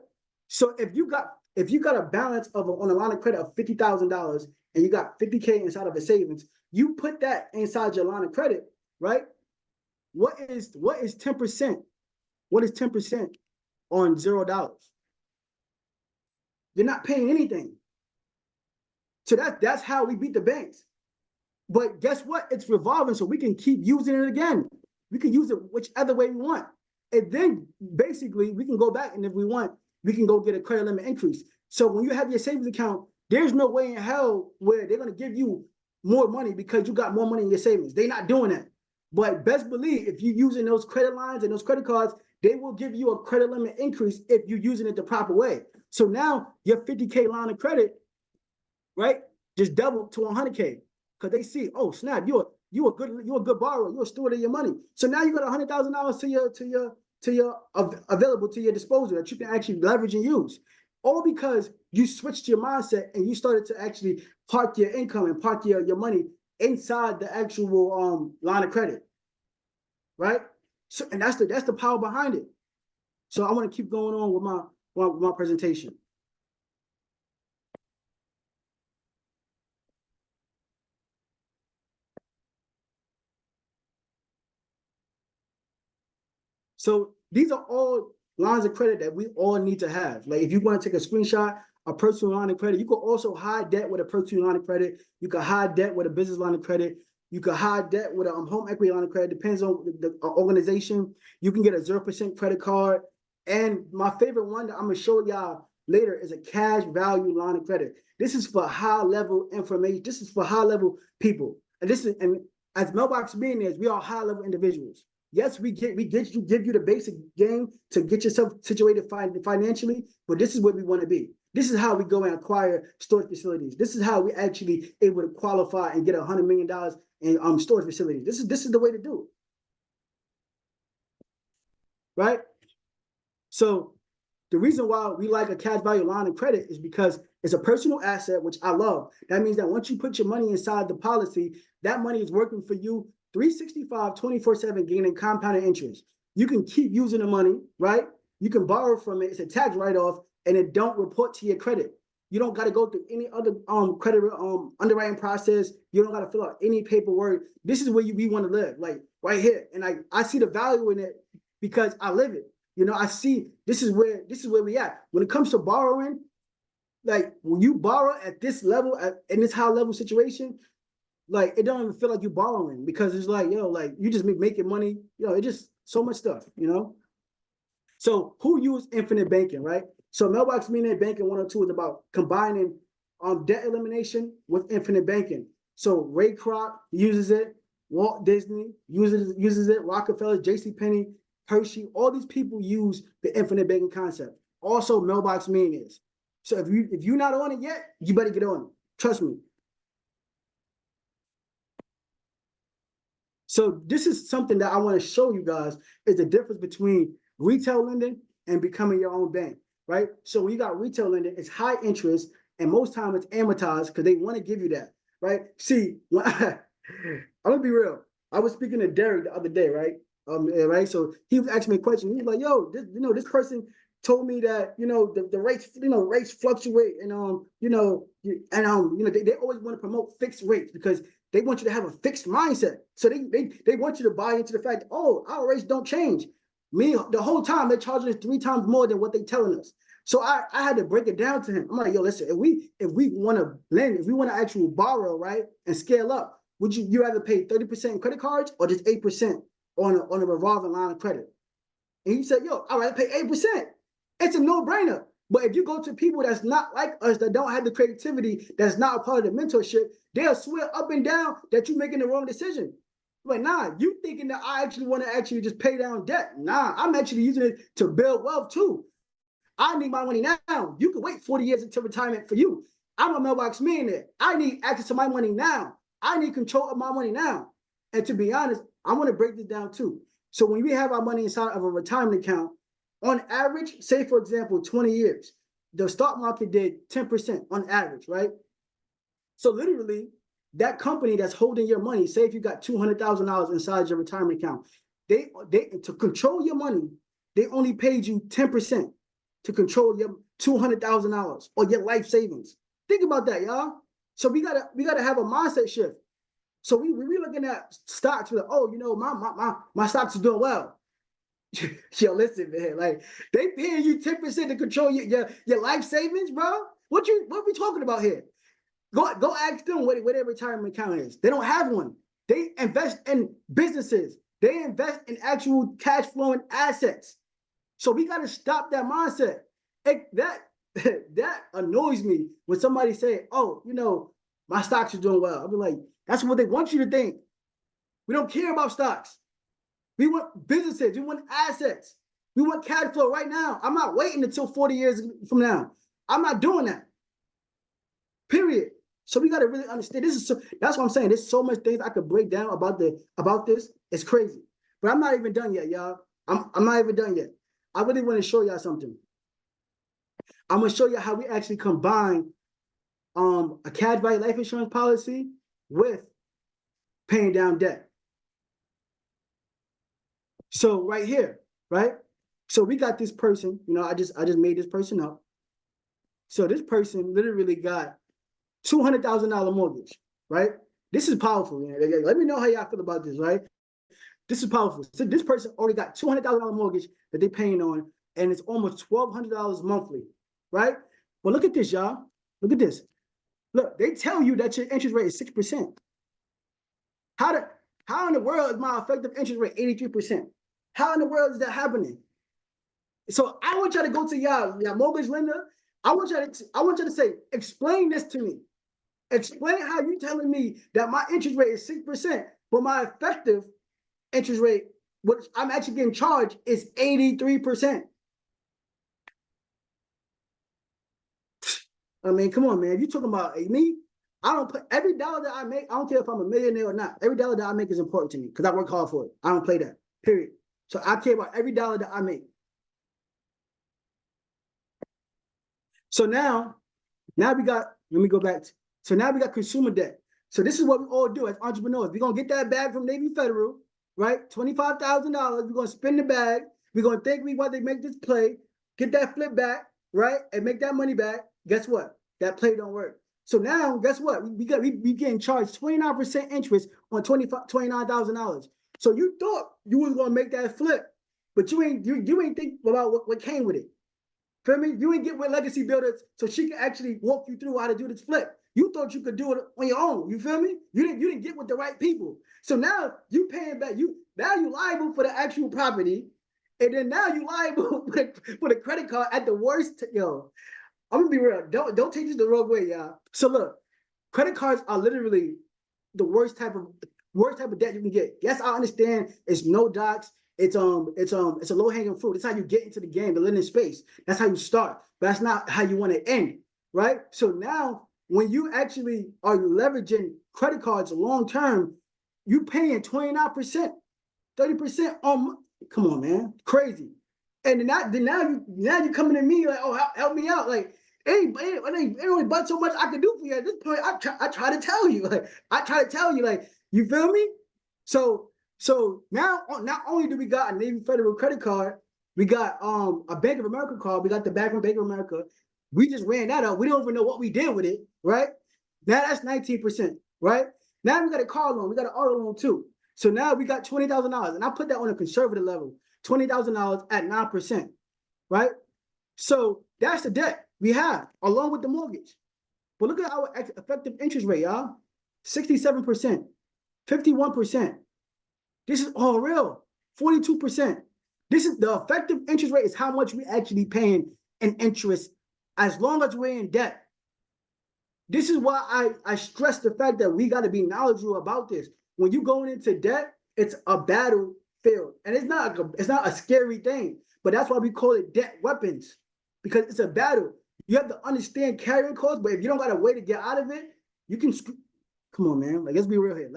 So if you got a balance on a line of credit of $50,000 and you got 50K inside of a savings, you put that inside your line of credit, right? What is 10%? What is 10% on $0? You're not paying anything. So that's how we beat the banks. But guess what? It's revolving, so we can keep using it again. We can use it whichever way we want. And then basically we can go back, and if we want, we can go get a credit limit increase. So when you have your savings account, there's no way in hell where they're going to give you more money because you got more money in your savings. They're not doing that. But best believe if you're using those credit lines and those credit cards, they will give you a credit limit increase if you're using it the proper way. So now your 50K line of credit, right, just double to 100K, because they see, oh snap, you're a good borrower, you're a steward of your money. So now you got $100,000 to your available to your disposal that you can actually leverage and use, all because you switched your mindset and you started to actually park your income and park your money inside the actual line of credit, right? So, and that's the power behind it. So I want to keep going on with my presentation. So these are all lines of credit that we all need to have. Like if you want to take a screenshot, a personal line of credit, you can also hide debt with a personal line of credit. You can hide debt with a business line of credit. You can hide debt with a home equity line of credit. Depends on the organization. You can get a 0% credit card. And my favorite one that I'm gonna show y'all later is a cash value line of credit. This is for high level information. This is for high level people. And as Mailbox Millionaires, we are high level individuals. Yes, we give you the basic game to get yourself situated financially, but this is where we want to be. This is how we go and acquire storage facilities. This is how we actually able to qualify and get $100 million in storage facilities. This is the way to do it, right? So the reason why we like a cash value line of credit is because it's a personal asset, which I love. That means that once you put your money inside the policy, that money is working for you 365, 24/7, gaining compounded interest. You can keep using the money, right? You can borrow from it. It's a tax write-off, and it don't report to your credit. You don't got to go through any other credit underwriting process. You don't got to fill out any paperwork. This is where we want to live, like right here. And I see the value in it because I live it. You know, I see this is where we at. When it comes to borrowing, like when you borrow at this level, in this high level situation, like it don't even feel like you're borrowing because it's like, yo, like you just making money, it just so much stuff, So who use infinite banking, right? So Mailbox Millionaire Banking 102 is about combining debt elimination with infinite banking. So Ray Kroc uses it, Walt Disney uses it, Rockefeller, JCPenney, Hershey, all these people use the infinite banking concept. Also Mailbox Millionaires. So if you're not on it yet, you better get on it. Trust me. So this is something that I want to show you guys is the difference between retail lending and becoming your own bank, right? So when you got retail lending, it's high interest, and most time it's amortized because they want to give you that, right? See, I'm gonna be real. I was speaking to Derek the other day, right? Right. So he was asking me a question. He was like, "Yo, this person told me that the rates fluctuate, and they always want to promote fixed rates because they want you to have a fixed mindset. So they want you to buy into the fact, oh, our rates don't change. The whole time they're charging us 3 times more than what they're telling us. So I had to break it down to him. I'm like, yo, listen, if we want to lend, if we want to actually borrow, right, and scale up, would you rather pay 30% in credit cards or just 8% on a revolving line of credit? And he said, yo, I'd rather pay 8%. It's a no-brainer. But if you go to people that's not like us, that don't have the creativity, that's not a part of the mentorship, they'll swear up and down that you're making the wrong decision. Like, nah, you thinking that I actually want to actually just pay down debt. Nah, I'm actually using it to build wealth too. I need my money now. You can wait 40 years until retirement for you. I'm a Mailbox Millionaire. I need access to my money now. I need control of my money now. And to be honest, I want to break this down too. So when we have our money inside of a retirement account, on average, say for example, 20 years, the stock market did 10% on average, right? So literally, that company that's holding your money, say if you got $200,000 inside your retirement account, they to control your money, they only paid you 10% to control your $200,000 or your life savings. Think about that, y'all. So we gotta have a mindset shift. So we looking at stocks. We're like, oh, you know, my stocks are doing well. Yo, listen, man. Like they paying you 10% to control your life savings, bro. What we talking about here? Go ask them what their retirement account is. They don't have one. They invest in businesses. They invest in actual cash flowing assets. So we got to stop that mindset. That annoys me when somebody say, "Oh, you know, my stocks are doing well." I'll be like, "That's what they want you to think." We don't care about stocks. We want businesses. We want assets. We want cash flow right now. I'm not waiting until 40 years from now. I'm not doing that. Period. So we got to really understand. That's what I'm saying. There's so much things I could break down about this. It's crazy. But I'm not even done yet, y'all. I'm not even done yet. I really want to show y'all something. I'm gonna show you how we actually combine a cash value life insurance policy with paying down debt. So right here, right? So we got this person, you know, I just made this person up. So this person literally got $200,000 mortgage, right? This is powerful, man. Let me know how y'all feel about this, right? This is powerful. So this person already got $200,000 mortgage that they're paying on, and it's almost $1,200 monthly, right? Well, look at this, y'all. Look at this. Look, they tell you that your interest rate is 6%. How in the world is my effective interest rate 83%? How in the world is that happening? So I want y'all to go to y'all mortgage lender. I want y'all to say, explain this to me. Explain how you telling me that my interest rate is 6%, but my effective interest rate, which I'm actually getting charged, is 83%. I mean, come on, man. If you're talking about me, I don't put every dollar that I make. I don't care if I'm a millionaire or not. Every dollar that I make is important to me because I work hard for it. I don't play that. Period. So I care about every dollar that I make. So now we got, let me go back. So now we got consumer debt. So this is what we all do as entrepreneurs. We're going to get that bag from Navy Federal, right? $25,000. We're going to spend the bag. We're going to think we want to make this play, get that flip back, right? And make that money back. Guess what? That play don't work. So now, guess what? We getting charged 29% interest on $29,000. So you thought you was going to make that flip, but you ain't think about what came with it. Feel me? You ain't get with Legacy Builders so she can actually walk you through how to do this flip. You thought you could do it on your own. You feel me? You didn't get with the right people. So now you paying back. Now you liable for the actual property, and then now you liable for the credit card at the worst. Yo, I'm gonna be real. Don't take this the wrong way, y'all. So look, credit cards are literally the worst type of debt you can get. Yes, I understand. It's no docs. It's a low hanging fruit. It's how you get into the game, the lending space. That's how you start, but that's not how you want to end, right? So now, when you actually are leveraging credit cards long term, you paying 29%, 30% on. Come on, man, crazy. And now you coming to me like, oh, help me out, like. Ain't only but so much I can do for you at this point. I try to tell you, like, you feel me? So now not only do we got a Navy Federal credit card, we got a Bank of America card. We got the back from Bank of America. We just ran that up. We don't even know what we did with it, right? Now that's 19%, right? Now we got a car loan. We got an auto loan too. So now we got $20,000, and I put that on a conservative level, $20,000 at 9%, right? So that's the debt we have along with the mortgage. But look at our effective interest rate, y'all. 67%, 51%. This is all real. 42%. This is the effective interest rate is how much we actually paying in interest as long as we're in debt. This is why I stress the fact that we got to be knowledgeable about this. When you going into debt, it's a battlefield. And it's not a scary thing, but that's why we call it debt weapons, because it's a battle. You have to understand carrying costs, but if you don't got a way to get out of it, you can. Come on, man. Like, let's be real here.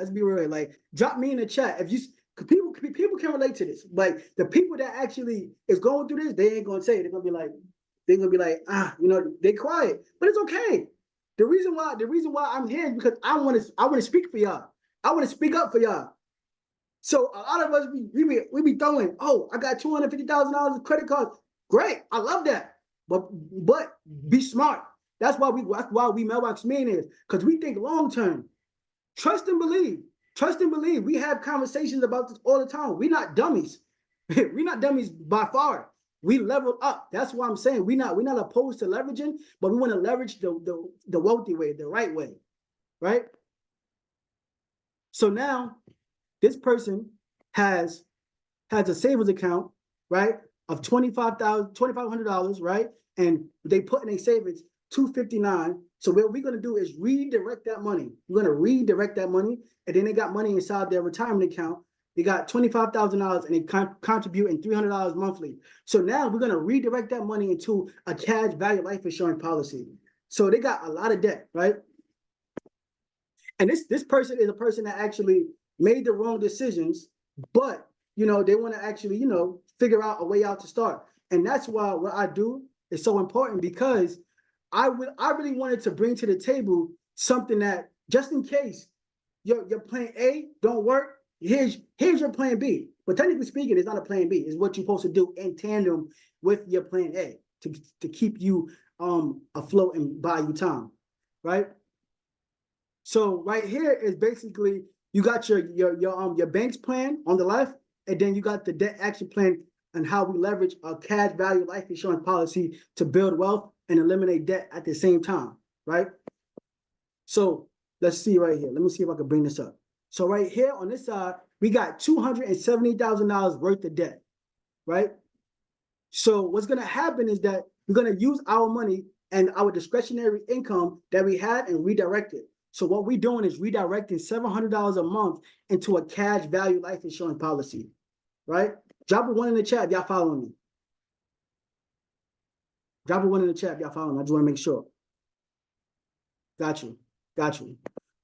Like, drop me in the chat if you. People can relate to this. Like, the people that actually is going through this, they ain't gonna say it. They're gonna be like, they quiet. But it's okay. The reason why I'm here is because I want to speak for y'all. I want to speak up for y'all. So a lot of us we be throwing, oh, I got $250,000 of credit cards. Great, I love that. But be smart. That's why we Mailbox Millionaires, because we think long term. Trust and believe. Trust and believe. We have conversations about this all the time. We're not dummies. We're not dummies by far. We level up. That's what I'm saying. We're not opposed to leveraging, but we want to leverage the wealthy way, the right way, right? So now this person has a savings account, right, of $2,500, right? And they put in a savings $259. So what we're gonna do is redirect that money. We're gonna redirect that money, and then they got money inside their retirement account. They got $25,000 and they contributing $300 monthly. So now we're gonna redirect that money into a cash value life insurance policy. So they got a lot of debt, right? And this person is a person that actually made the wrong decisions, but they want to actually figure out a way out to start. And that's why what I do is so important, because I really wanted to bring to the table something that, just in case your plan A don't work, here's your plan B. But technically speaking, it's not a plan B. It's what you're supposed to do in tandem with your plan A to keep you afloat and buy you time, right? So right here is basically, you got your bank's plan on the left, and then you got the debt action plan and how we leverage a cash value life insurance policy to build wealth and eliminate debt at the same time, right? So let's see right here. Let me see if I can bring this up. So right here on this side, we got $270,000 worth of debt, right? So what's going to happen is that we're going to use our money and our discretionary income that we had and redirect it. So what we're doing is redirecting $700 a month into a cash value life insurance policy, right? Drop a 1 in the chat if y'all following me. Drop a 1 in the chat if y'all following me. I just want to make sure. Got you.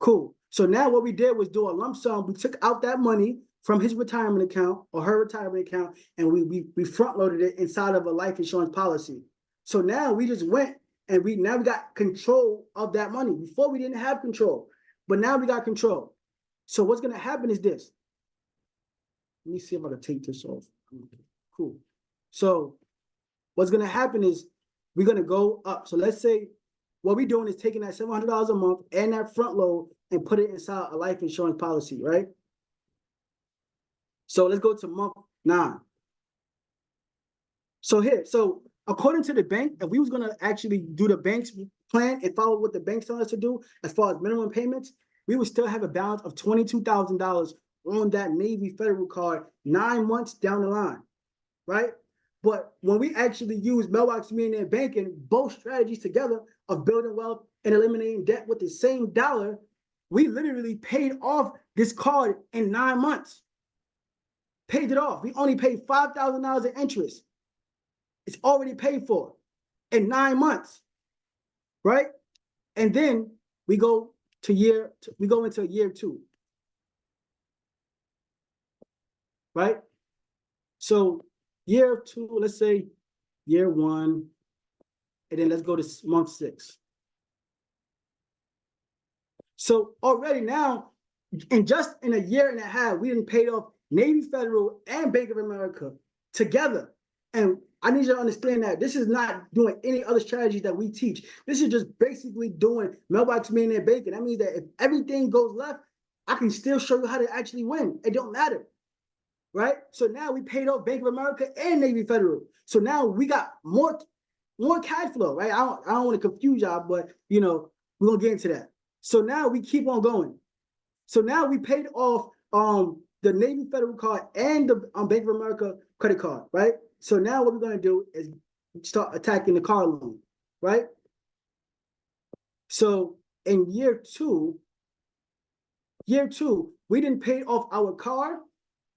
Cool. So now what we did was do a lump sum. We took out that money from his retirement account or her retirement account, and we front loaded it inside of a life insurance policy. So now we just went and we got control of that money. Before we didn't have control, but now we got control. So what's going to happen is this. Let me see if I can take this off. Cool. So what's going to happen is we're going to go up. So let's say what we're doing is taking that $700 a month and that front load and put it inside a life insurance policy, right? So let's go to month 9. So according to the bank, if we was going to actually do the bank's plan and follow what the bank's telling us to do as far as minimum payments, we would still have a balance of $22,000 on that Navy Federal card 9 months down the line, right? But when we actually use Mailbox Millionaire Banking, both strategies together of building wealth and eliminating debt with the same dollar, we literally paid off this card in 9 months. Paid it off. We only paid $5,000 in interest. It's already paid for in 9 months, right? And then we go into year 2, right? So year 2, let's say year 1, and then let's go to month 6. So already now, just in a year and a half, we didn't pay off Navy Federal and Bank of America together. And I need you to understand that this is not doing any other strategies that we teach. This is just basically doing Mailbox Millionaire Banking. That means that if everything goes left, I can still show you how to actually win. It don't matter, right? So now we paid off Bank of America and Navy Federal. So now we got more cash flow, right? I don't want to confuse y'all, but we're gonna get into that. So now we keep on going. So now we paid off the Navy Federal card and the Bank of America credit card, right? So now what we're going to do is start attacking the car loan, right? So in year 2, we didn't pay off our car,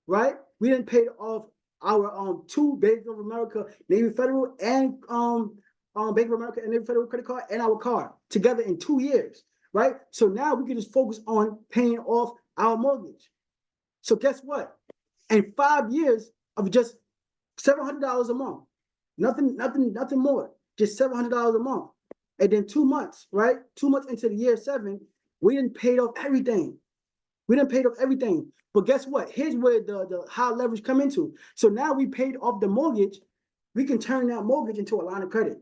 right? We didn't pay off our 2 Bank of America, Navy Federal, and Bank of America and Navy Federal credit card and our car together in 2 years, right? So now we can just focus on paying off our mortgage. So guess what? In 5 years of just $700 a month, nothing more, just $700 a month. And then 2 months, right? 2 months into the year 7, we didn't pay off everything. But guess what? Here's where the high leverage come into. So now we paid off the mortgage. We can turn that mortgage into a line of credit.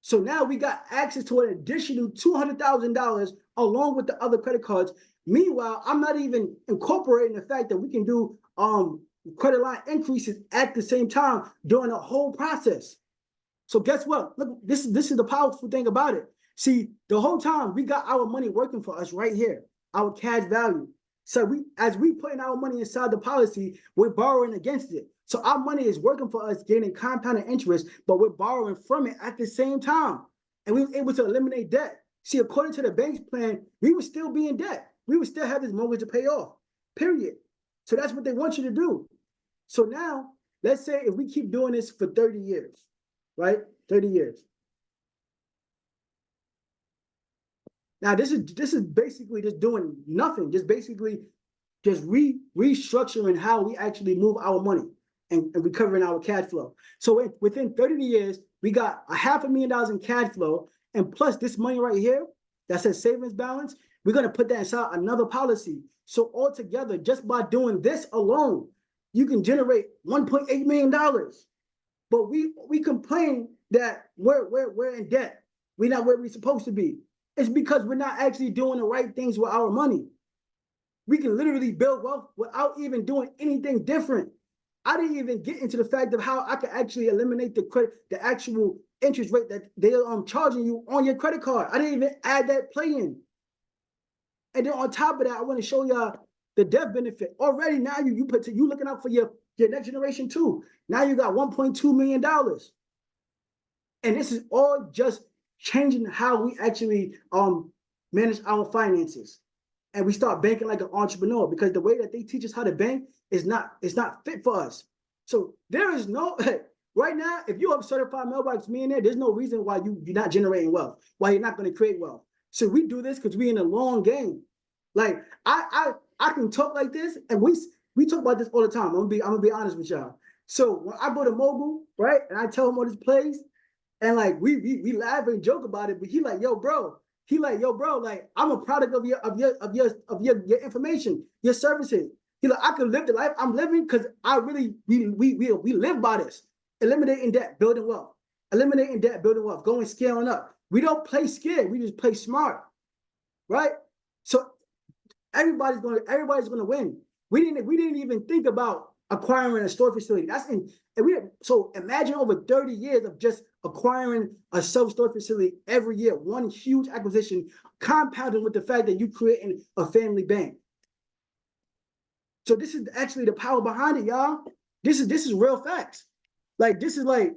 So now we got access to an additional $200,000 along with the other credit cards Meanwhile, I'm not even incorporating the fact that we can do credit line increases at the same time during the whole process. So guess what? Look, this is the powerful thing about it. See, the whole time we got our money working for us right here, our cash value. So as we putting our money inside the policy, we're borrowing against it. So our money is working for us, gaining compounded interest, but we're borrowing from it at the same time. And we were able to eliminate debt. See, according to the bank's plan, we would still be in debt. We would still have this mortgage to pay off, period. So that's what they want you to do. So now, let's say if we keep doing this for 30 years, right? 30 years. Now, this is basically just doing nothing, just basically just restructuring how we actually move our money and recovering our cash flow. So within 30 years, we got $500,000 in cash flow, and plus this money right here that says savings balance, we're gonna put that inside another policy. So altogether, just by doing this alone, you can generate $1.8 million. But we complain that we're in debt. We're not where we're supposed to be. It's because we're not actually doing the right things with our money. We can literally build wealth without even doing anything different. I didn't even get into the fact of how I could actually eliminate the actual interest rate that they are charging you on your credit card. I didn't even add that play in. And then on top of that, I want to show y'all the death benefit. Already now you looking out for your next generation too. Now you got $1.2 million. And this is all just changing how we actually manage our finances. And we start banking like an entrepreneur, because the way that they teach us how to bank is not fit for us. So there is no right now, if you're a certified mailbox millionaire, there's no reason why you're not generating wealth, why you're not going to create wealth. So we do this because we're in a long game. Like I can talk like this, and we talk about this all the time. I'm gonna be honest with y'all. So when I go to Mogul, right, and I tell him all these plays, and like we laugh and joke about it, but he like, yo, bro, like I'm a product of your information, your services. He like, I can live the life I'm living because I really we live by this. Eliminating debt, building wealth. Eliminating debt, building wealth, going scaling up. We don't play scared, we just play smart. Right? So everybody's gonna win. We didn't even think about acquiring a storage facility. So imagine over 30 years of just acquiring a self-storage facility every year, one huge acquisition, compounded with the fact that you creating a family bank. So this is actually the power behind it, y'all. This is real facts. Like this is like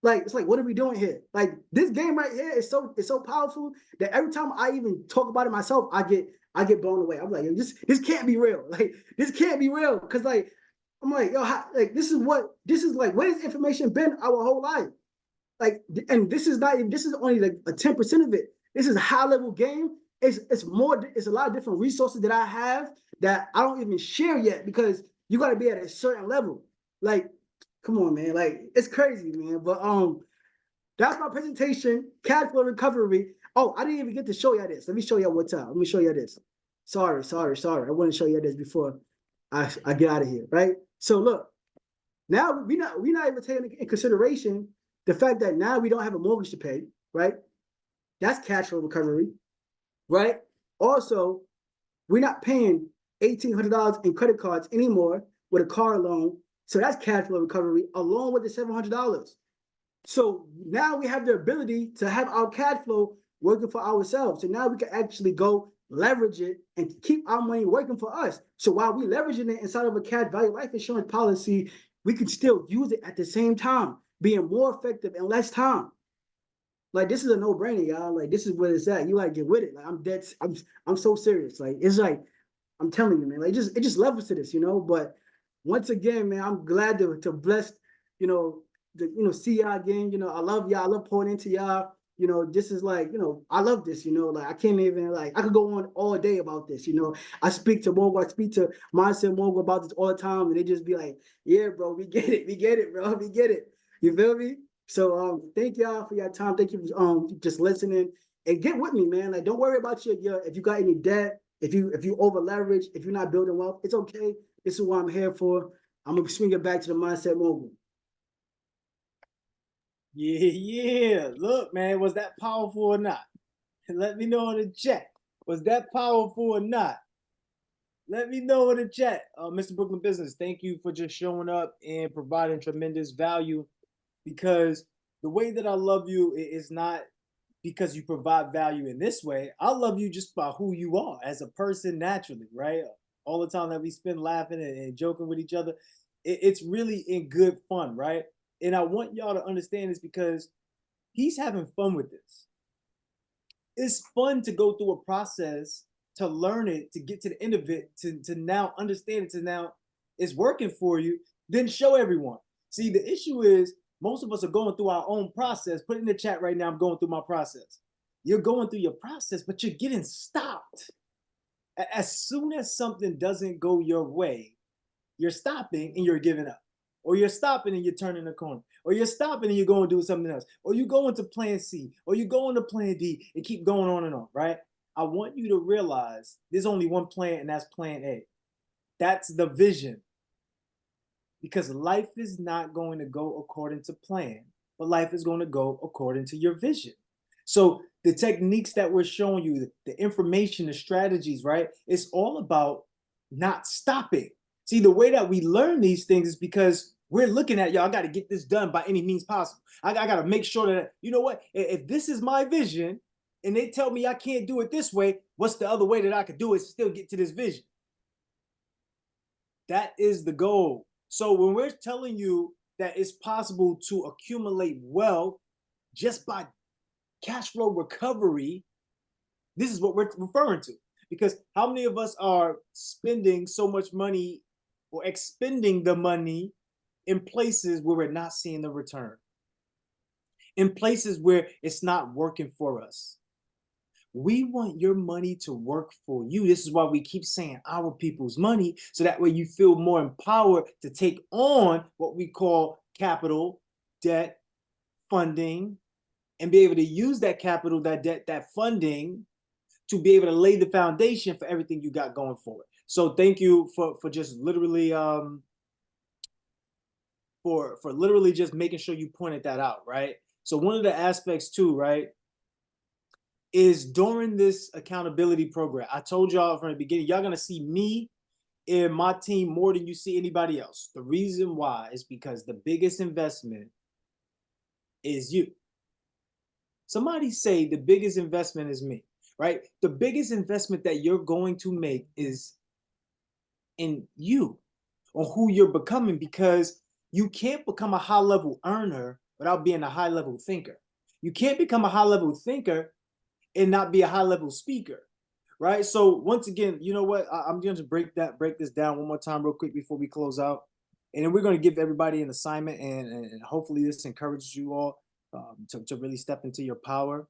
it's like, what are we doing here? Like this game right here is so powerful that every time I even talk about it myself, I get blown away. I'm like, this can't be real. Like this can't be real, because like I'm like, yo, this is what has information been our whole life? Like, and this is only like a 10% of it. This is a high level game. It's a lot of different resources that I have that I don't even share yet, because you got to be at a certain level. Like, come on, man. Like, it's crazy, man. But that's my presentation, cash flow recovery. Oh, I didn't even get to show y'all this. Let me show y'all what's up. Let me show y'all this. Sorry. I want to show y'all this before I get out of here, right? So look, now we're not even taking in consideration the fact that now we don't have a mortgage to pay, right? That's cash flow recovery, right? Also, we're not paying $1,800 in credit cards anymore with a car loan. So that's cash flow recovery along with the $700. So now we have the ability to have our cash flow working for ourselves. So now we can actually go leverage it and keep our money working for us. So while we leveraging it inside of a cash value life insurance policy, we can still use it at the same time, being more effective in less time. Like, this is a no-brainer, y'all. Like, this is where it's at. You gotta get with it. Like, I'm so serious. Like, it's like, I'm telling you, man, like it just levels to this, you know. But once again, man, I'm glad to bless, see y'all again. You know, I love y'all. I love pouring into y'all. You know, this is like, I love this, like I can't even, like, I could go on all day about this, I speak to Mindset Mogul about this all the time, and they just be like, yeah, bro, we get it, bro, we get it. You feel me? So thank y'all for your time. Thank you for just listening, and get with me, man. Like, don't worry about your if you got any debt, if you over leverage, if you're not building wealth, it's okay. This is what I'm here for. I'm gonna swing it back to the Mindset Mogul. Yeah. Look, man, was that powerful or not? Let me know in the chat. Was that powerful or not? Let me know in the chat. Mr. Brooklyn Business, thank you for just showing up and providing tremendous value, because the way that I love you is not because you provide value in this way. I love you just by who you are as a person naturally, right? All the time that we spend laughing and joking with each other, it's really in good fun, right? And I want y'all to understand this because he's having fun with this. It's fun to go through a process, to learn it, to get to the end of it, to now understand it, to now it's working for you, then show everyone. See, the issue is most of us are going through our own process. Put it in the chat right now, I'm going through my process. You're going through your process, but you're getting stopped. As soon as something doesn't go your way, you're stopping and you're giving up. Or you're stopping and you're turning the corner. Or you're stopping and you're going to do something else. Or you go into plan C. Or you go into plan D and keep going on and on, right? I want you to realize there's only one plan, and that's plan A. That's the vision. Because life is not going to go according to plan, but life is going to go according to your vision. So the techniques that we're showing you, the information, the strategies, right? It's all about not stopping. See, the way that we learn these things is because we're looking at, y'all, I got to get this done by any means possible. I got to make sure that, you know what, if this is my vision and they tell me I can't do it this way, what's the other way that I could do it to still get to this vision? That is the goal. So when we're telling you that it's possible to accumulate wealth just by cash flow recovery, this is what we're referring to. Because how many of us are spending so much money or expending the money in places where we're not seeing the return? In places where it's not working for us? We want your money to work for you. This is why we keep saying our people's money, so that way you feel more empowered to take on what we call capital, debt, funding, and be able to use that capital, that debt, that funding to be able to lay the foundation for everything you got going forward. So thank you for just literally for literally just making sure you pointed that out, right? So one of the aspects too, right, is during this accountability program, I told y'all from the beginning, y'all gonna see me and my team more than you see anybody else. The reason why is because the biggest investment is you. Somebody say the biggest investment is me, right? The biggest investment that you're going to make is in you, on who you're becoming, because you can't become a high-level earner without being a high-level thinker. You can't become a high-level thinker and not be a high-level speaker, right? So once again, you know what? I'm going to break this down one more time real quick before we close out. And then we're going to give everybody an assignment, and hopefully this encourages you all to really step into your power.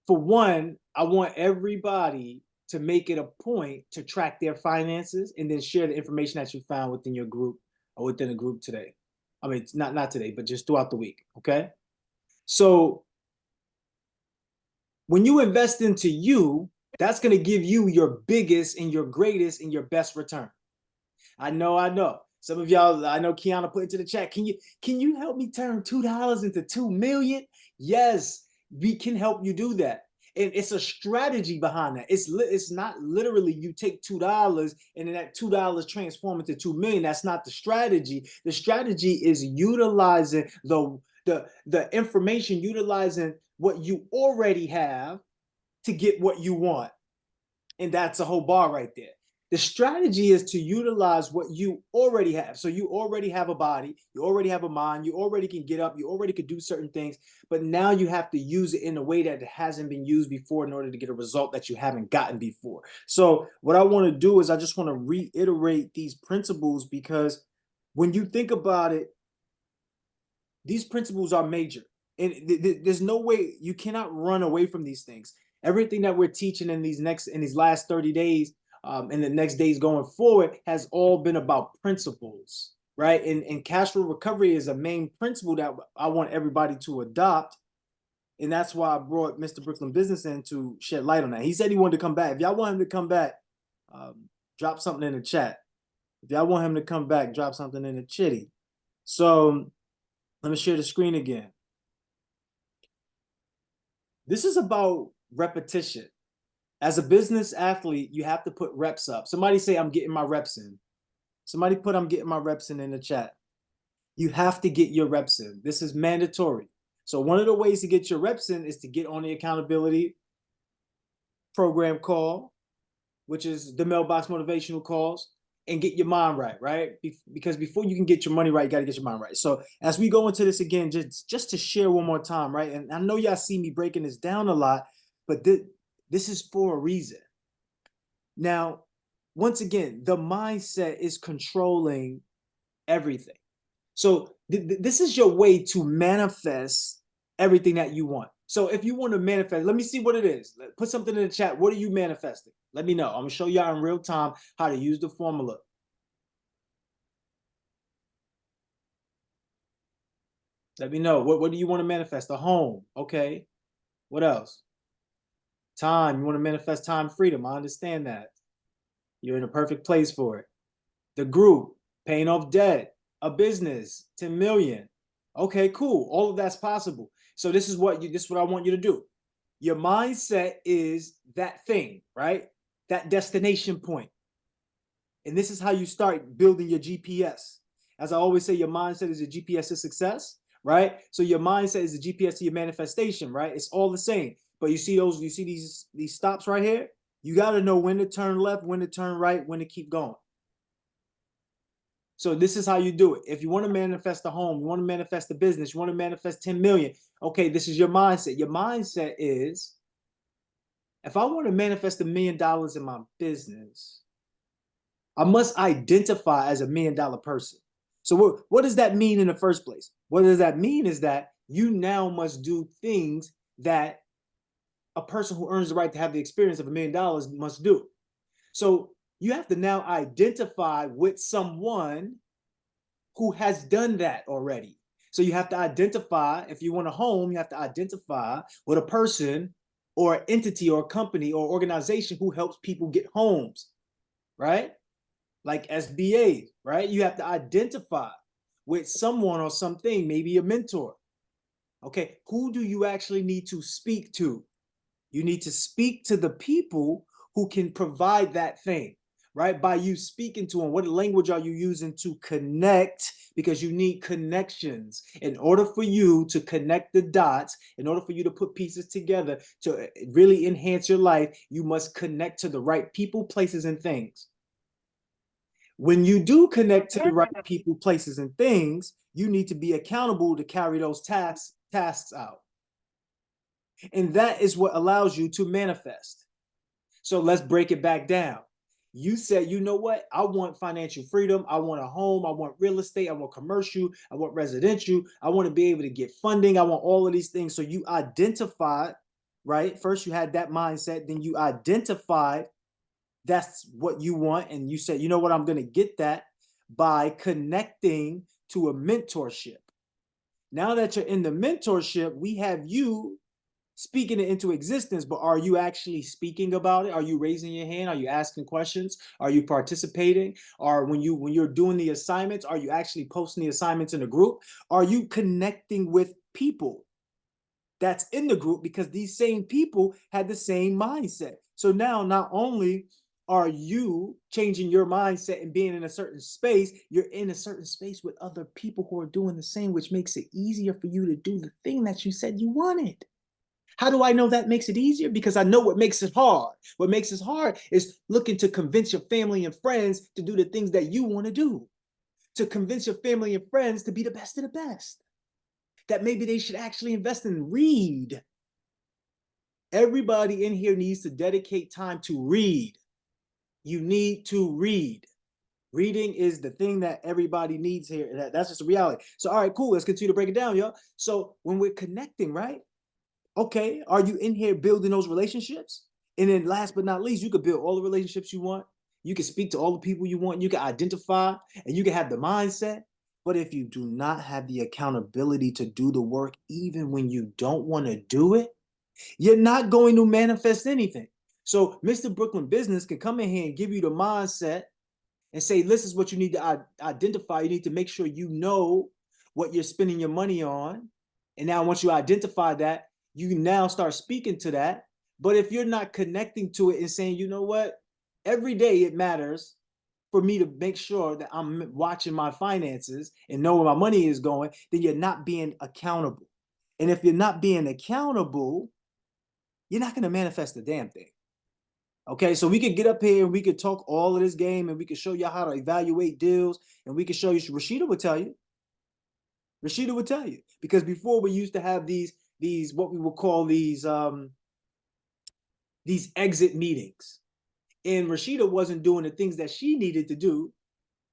For one, I want everybody to make it a point to track their finances and then share the information that you found within your group or within a group today. I mean, not today, but just throughout the week, okay? So when you invest into you, that's going to give you your biggest and your greatest and your best return. I know. Some of y'all, I know Kiana put into the chat, can you help me turn $2 into 2 million? Yes, we can help you do that. And it's a strategy behind that. It's not literally you take $2 and then that $2 transform into 2 million. That's not the strategy. The strategy is utilizing the information, utilizing what you already have to get what you want. And that's a whole bar right there. The strategy is to utilize what you already have. So you already have a body, you already have a mind, you already can get up, you already could do certain things, but now you have to use it in a way that it hasn't been used before in order to get a result that you haven't gotten before. So what I want to do is I just want to reiterate these principles, because when you think about it, these principles are major. And there's no way, you cannot run away from these things. Everything that we're teaching in these last 30 days, and the next days going forward, has all been about principles, right? And cash flow recovery is a main principle that I want everybody to adopt. And that's why I brought Mr. Brooklyn Business in to shed light on that. He said he wanted to come back. If y'all want him to come back, drop something in the chat. If y'all want him to come back, drop something in the chitty. So let me share the screen again. This is about repetition. As a business athlete, you have to put reps up. Somebody say, I'm getting my reps in. Somebody put, I'm getting my reps in the chat. You have to get your reps in. This is mandatory. So one of the ways to get your reps in is to get on the accountability program call, which is the Mailbox Motivational calls, and get your mind right, right? Because before you can get your money right, you got to get your mind right. So as we go into this again, just to share one more time, right? And I know y'all see me breaking this down a lot, but this is for a reason. Now, once again, the mindset is controlling everything. So this is your way to manifest everything that you want. So if you want to manifest, let me see what it is. Put something in the chat. What are you manifesting? Let me know. I'm going to show y'all in real time how to use the formula. Let me know. What do you want to manifest? A home. Okay. What else? Time. You want to manifest time freedom. I understand that. You're in a perfect place for it. The group, paying off debt, a business, 10 million. Okay, cool. All of that's possible. So this is what I want you to do. Your mindset is that thing, right? That destination point. And this is how you start building your GPS. As I always say, your mindset is your GPS to success, right? So your mindset is the GPS to your manifestation, right? It's all the same. But you see these stops right here? You got to know when to turn left, when to turn right, when to keep going. So this is how you do it. If you want to manifest a home, you want to manifest a business, you want to manifest 10 million. Okay, this is your mindset. Your mindset is, if I want to manifest $1 million in my business, I must identify as $1 million person. So what does that mean in the first place? What does that mean is that you now must do things that a person who earns the right to have the experience of $1 million must do. So you have to now identify with someone who has done that already. So you have to identify, if you want a home, you have to identify with a person or entity or company or organization who helps people get homes, right? Like SBA, right? You have to identify with someone or something, maybe a mentor. Okay, who do you actually need to speak to? You need to speak to the people who can provide that thing, right? By you speaking to them, what language are you using to connect? Because you need connections. In order for you to connect the dots, in order for you to put pieces together to really enhance your life, you must connect to the right people, places, and things. When you do connect to the right people, places, and things, you need to be accountable to carry those tasks out. And that is what allows you to manifest. So let's break it back down. You said, you know what? I want financial freedom. I want a home. I want real estate. I want commercial. I want residential. I want to be able to get funding. I want all of these things. So you identified, right? First, you had that mindset. Then you identified that's what you want. And you said, you know what? I'm going to get that by connecting to a mentorship. Now that you're in the mentorship, we have you speaking it into existence, but are you actually speaking about it? Are you raising your hand? Are you asking questions? Are you participating? Or when you're doing the assignments, are you actually posting the assignments in a group? Are you connecting with people that's in the group? Because these same people had the same mindset. So now not only are you changing your mindset and being in a certain space, you're in a certain space with other people who are doing the same, which makes it easier for you to do the thing that you said you wanted. How do I know that makes it easier? Because I know what makes it hard. What makes it hard is looking to convince your family and friends to do the things that you want to do, to convince your family and friends to be the best of the best, that maybe they should actually invest in read. Everybody in here needs to dedicate time to read. You need to read. Reading is the thing that everybody needs here. That's just a reality. So, all right, cool. Let's continue to break it down, y'all. So when we're connecting, right? Okay, are you in here building those relationships? And then last but not least, you could build all the relationships you want. You can speak to all the people you want. You can identify and you can have the mindset. But if you do not have the accountability to do the work, even when you don't want to do it, you're not going to manifest anything. So Mr. Brooklyn Business can come in here and give you the mindset and say, this is what you need to identify. You need to make sure you know what you're spending your money on. And now once you identify that, you can now start speaking to that. But if you're not connecting to it and saying, you know what, every day it matters for me to make sure that I'm watching my finances and know where my money is going, then you're not being accountable. And if you're not being accountable, you're not going to manifest a damn thing. Okay, so we could get up here and we could talk all of this game and we could show you how to evaluate deals and we could show you, Rashida would tell you. Rashida would tell you, because before we used to have these what we would call these exit meetings. And Rashida wasn't doing the things that she needed to do.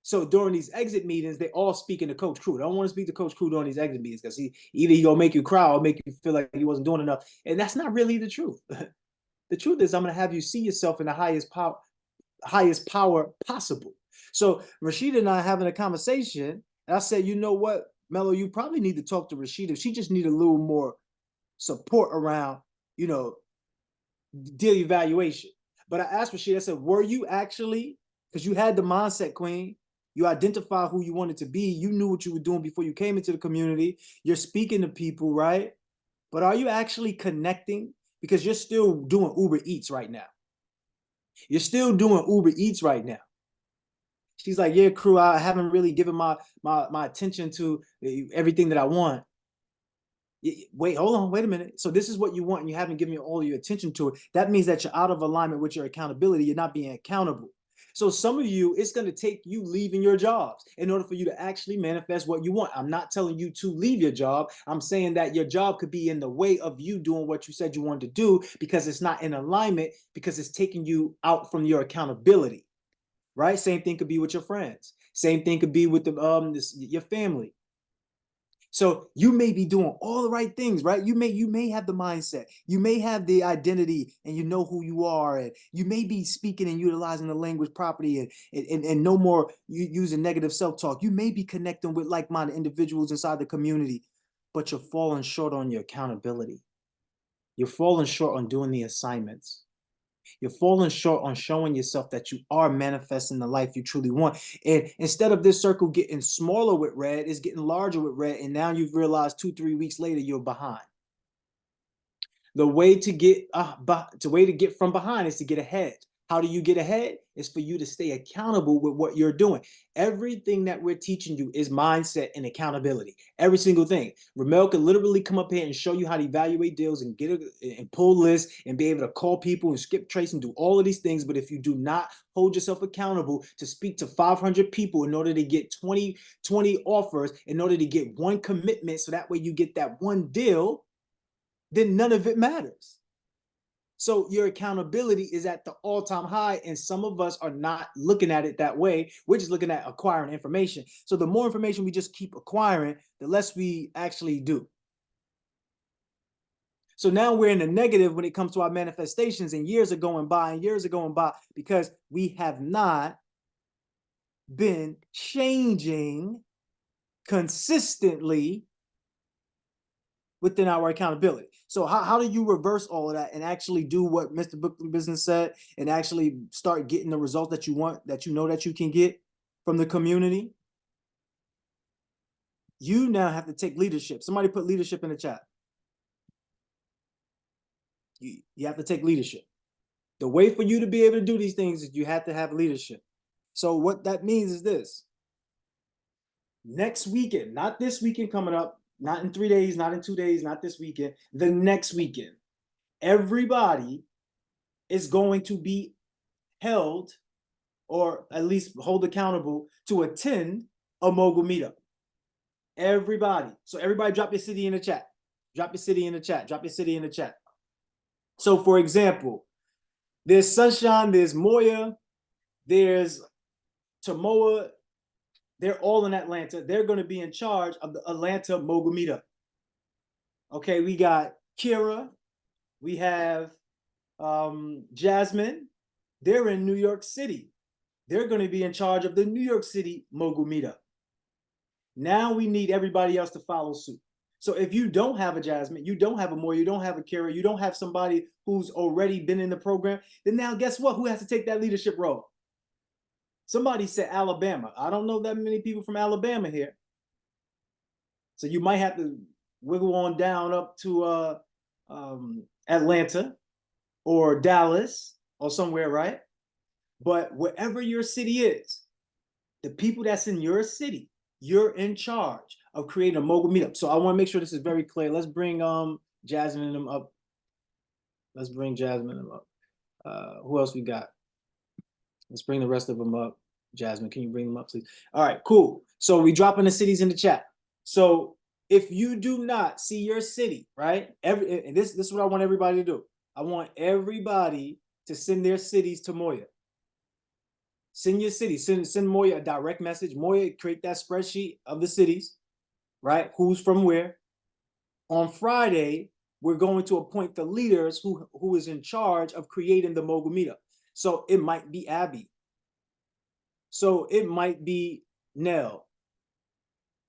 So during these exit meetings, they all speaking to Coach Crew. They don't want to speak to Coach Crew during these exit meetings because either he gonna make you cry or make you feel like he wasn't doing enough. And that's not really the truth. The truth is I'm gonna have you see yourself in the highest power possible. So Rashida and I having a conversation, and I said, you know what, Mello, you probably need to talk to Rashida. She just need a little more support around, deal evaluation. But I asked Rashida, I said, were you actually, because you had the mindset, Queen, you identified who you wanted to be, you knew what you were doing before you came into the community, you're speaking to people, right? But are you actually connecting? Because you're still doing Uber Eats right now. You're still doing Uber Eats right now. She's like, yeah, Crew, I haven't really given my attention to everything that I want. Wait, hold on, wait a minute. So this is what you want and you haven't given all your attention to it. That means that you're out of alignment with your accountability. You're not being accountable. So some of you, it's going to take you leaving your jobs in order for you to actually manifest what you want. I'm not telling you to leave your job. I'm saying that your job could be in the way of you doing what you said you wanted to do because it's not in alignment, because it's taking you out from your accountability, right? Same thing could be with your friends. Same thing could be with your family. So you may be doing all the right things, right? You may have the mindset, you may have the identity, and you know who you are, and you may be speaking and utilizing the language properly, and no more using negative self-talk. You may be connecting with like-minded individuals inside the community, but you're falling short on your accountability. You're falling short on doing the assignments. You're falling short on showing yourself that you are manifesting the life you truly want. And instead of this circle getting smaller with red, it's getting larger with red. And now you've realized 2-3 weeks later, you're behind. The way to get from behind is to get ahead. How do you get ahead? It's for you to stay accountable with what you're doing. Everything that we're teaching you is mindset and accountability. Every single thing. Ramel could literally come up here and show you how to evaluate deals and and pull lists and be able to call people and skip trace and do all of these things. But if you do not hold yourself accountable to speak to 500 people in order to get 20 offers, in order to get one commitment, so that way you get that one deal, then none of it matters. So your accountability is at the all-time high, and some of us are not looking at it that way. We're just looking at acquiring information. So the more information we just keep acquiring, the less we actually do. So now we're in the negative when it comes to our manifestations, and years are going by because we have not been changing consistently within our accountability. So how do you reverse all of that and actually do what Mr. Book Business said and actually start getting the results that you want, that you know that you can get from the community? You now have to take leadership. Somebody put leadership in the chat. You have to take leadership. The way for you to be able to do these things is you have to have leadership. So what that means is this. Next weekend, not this weekend coming up, not in 3 days, not in 2 days, not this weekend, the next weekend, everybody is going to be held, or at least hold accountable, to attend a mogul meetup. Everybody. So everybody drop your city in the chat. Drop your city in the chat. Drop your city in the chat. So for example, there's Sunshine, there's Moya, there's Tamoa. They're all in Atlanta. They're going to be in charge of the Atlanta mogul meetup. Okay, we got Kira. We have Jasmine. They're in New York City. They're going to be in charge of the New York City mogul meetup. Now we need everybody else to follow suit. So if you don't have a Jasmine, you don't have a Moore, you don't have a Kara, you don't have somebody who's already been in the program, then now guess what? Who has to take that leadership role? Somebody said Alabama. I don't know that many people from Alabama here. So you might have to wiggle on down up to Atlanta, or Dallas or somewhere, right? But wherever your city is, the people that's in your city, you're in charge of creating a mogul meetup. So I want to make sure this is very clear. Let's bring Jasmine and them up. Let's bring Jasmine and them up. Who else we got? Let's bring the rest of them up. Jasmine, can you bring them up, please? All right, cool. So we dropping the cities in the chat. So if you do not see your city, right? This is what I want everybody to do. I want everybody to send their cities to Moya. Send your city. Send Moya a direct message. Moya, create that spreadsheet of the cities, right? Who's from where? On Friday, we're going to appoint the leaders who is in charge of creating the mogul meetup. So it might be Abby. So it might be Nell.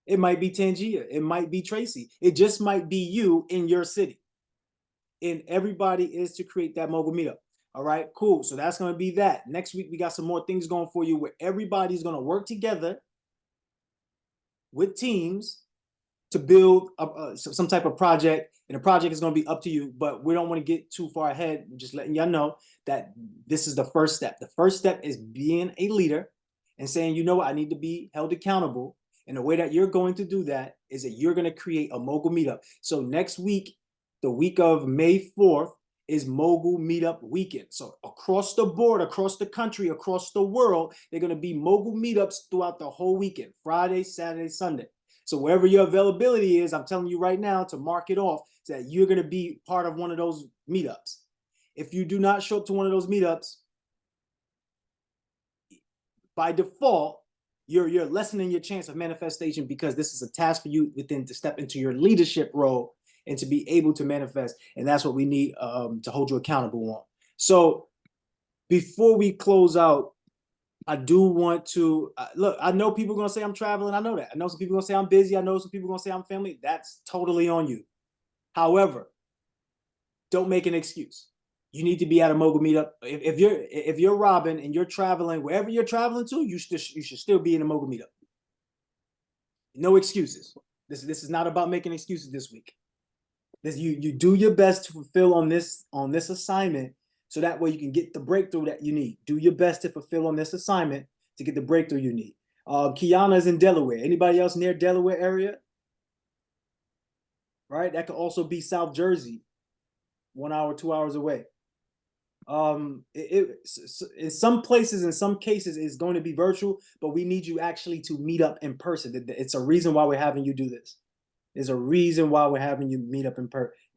It might be Tangia. It might be Tracy. It just might be you in your city. And everybody is to create that mogul meetup. All right, cool. So that's going to be that. Next week, we got some more things going for you where everybody's going to work together with teams to build some type of project. And the project is going to be up to you, but we don't want to get too far ahead. We're just letting y'all know that this is the first step. The first step is being a leader and saying, you know what, I need to be held accountable. And the way that you're going to do that is that you're going to create a mogul meetup. So next week, the week of May 4th, is mogul meetup weekend. So across the board, across the country, across the world, they're going to be mogul meetups throughout the whole weekend, Friday, Saturday, Sunday. So wherever your availability is, I'm telling you right now to mark it off so that you're going to be part of one of those meetups. If you do not show up to one of those meetups, by default, you're lessening your chance of manifestation because this is a task for you within to step into your leadership role and to be able to manifest. And that's what we need to hold you accountable on. So before we close out, I do want to look, I know people are going to say I'm traveling. I know that. I know some people are going to say I'm busy. I know some people are going to say I'm family. That's totally on you. However, don't make an excuse. You need to be at a mogul meetup. If you're Robin and you're traveling, wherever you're traveling to, you should still be in a mogul meetup. No excuses. This is not about making excuses this week. You do your best to fulfill on this assignment so that way you can get the breakthrough that you need. Do your best to fulfill on this assignment to get the breakthrough you need. Kiana is in Delaware. Anybody else near Delaware area? Right? That could also be South Jersey, 1 hour, 2 hours away. In some places, in some cases, it's going to be virtual, but we need you actually to meet up in person. It's a reason why we're having you do this. There's a reason why we're having you meet up in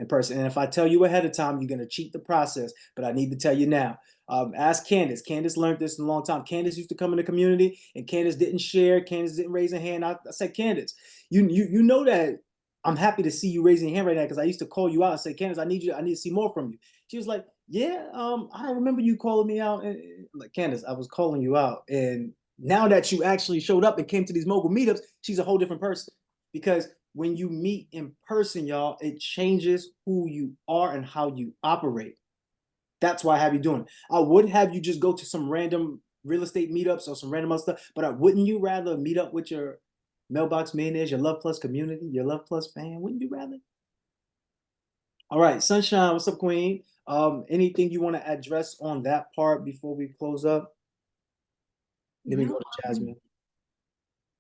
person. And if I tell you ahead of time, you're going to cheat the process, but I need to tell you now. Ask Candace. Candace learned this in a long time. Candace used to come in the community and Candace didn't share. Candace didn't raise her hand. I said, Candace, you know that I'm happy to see you raising your hand right now because I used to call you out and say, Candace, I need to see more from you. She was like, yeah, I don't remember you calling me out. And like, Candace, I was calling you out. And now that you actually showed up and came to these mogul meetups, she's a whole different person. Because when you meet in person, y'all, it changes who you are and how you operate. That's why I have you doing it. I would have you just go to some random real estate meetups or some random other stuff, but wouldn't you rather meet up with your Mailbox Millionaires, your Luhv Plus community, your Luhv Plus fan? Wouldn't you rather? All right, Sunshine, what's up, Queen? Anything you want to address on that part before we close up? Let me go to Jasmine.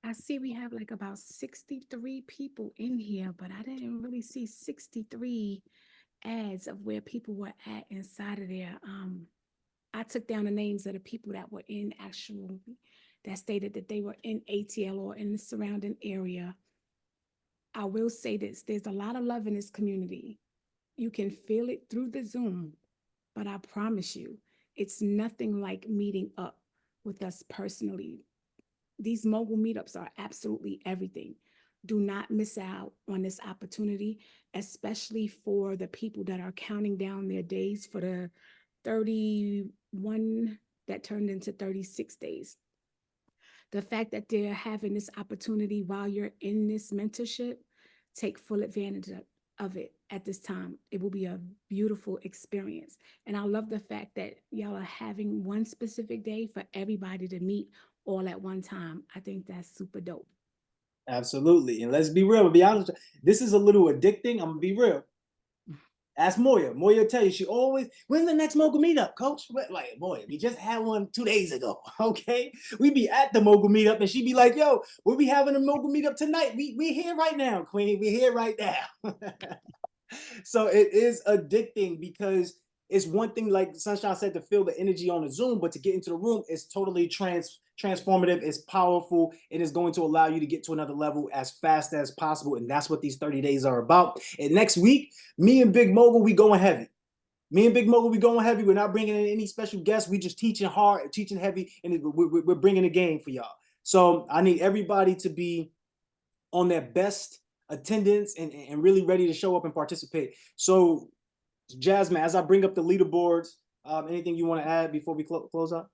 I see we have like about 63 people in here, but I didn't really see 63 ads of where people were at inside of there. I took down the names of the people that were in that stated that they were in ATL or in the surrounding area. I will say this, there's a lot of love in this community. You can feel it through the Zoom, but I promise you, it's nothing like meeting up with us personally. These mogul meetups are absolutely everything. Do not miss out on this opportunity, especially for the people that are counting down their days for the 31 that turned into 36 days. The fact that they're having this opportunity while you're in this mentorship, take full advantage of it at this time. It will be a beautiful experience. And I love the fact that y'all are having one specific day for everybody to meet all at one time. I think that's super dope. Absolutely. And let's be real, to be honest, this is a little addicting. I'm gonna be real. Ask Moya. Moya will tell you, she always, when's the next mogul meetup, coach? Like, Moya, we just had one 2 days ago, okay? We be at the mogul meetup and she be like, yo, we'll be having a mogul meetup tonight. We here right now, queen. We here right now. So it is addicting because it's one thing, like Sunshine said, to feel the energy on the Zoom, but to get into the room is totally transformative. It's powerful. It is going to allow you to get to another level as fast as possible. And that's what these 30 days are about. And next week, me and Big Mogul, we going heavy. Me and Big Mogul, we going heavy. We're not bringing in any special guests. We just teaching hard, teaching heavy, and we're bringing a game for y'all. So I need everybody to be on their best attendance and really ready to show up and participate. So Jasmine, as I bring up the leaderboards, anything you want to add before we close out?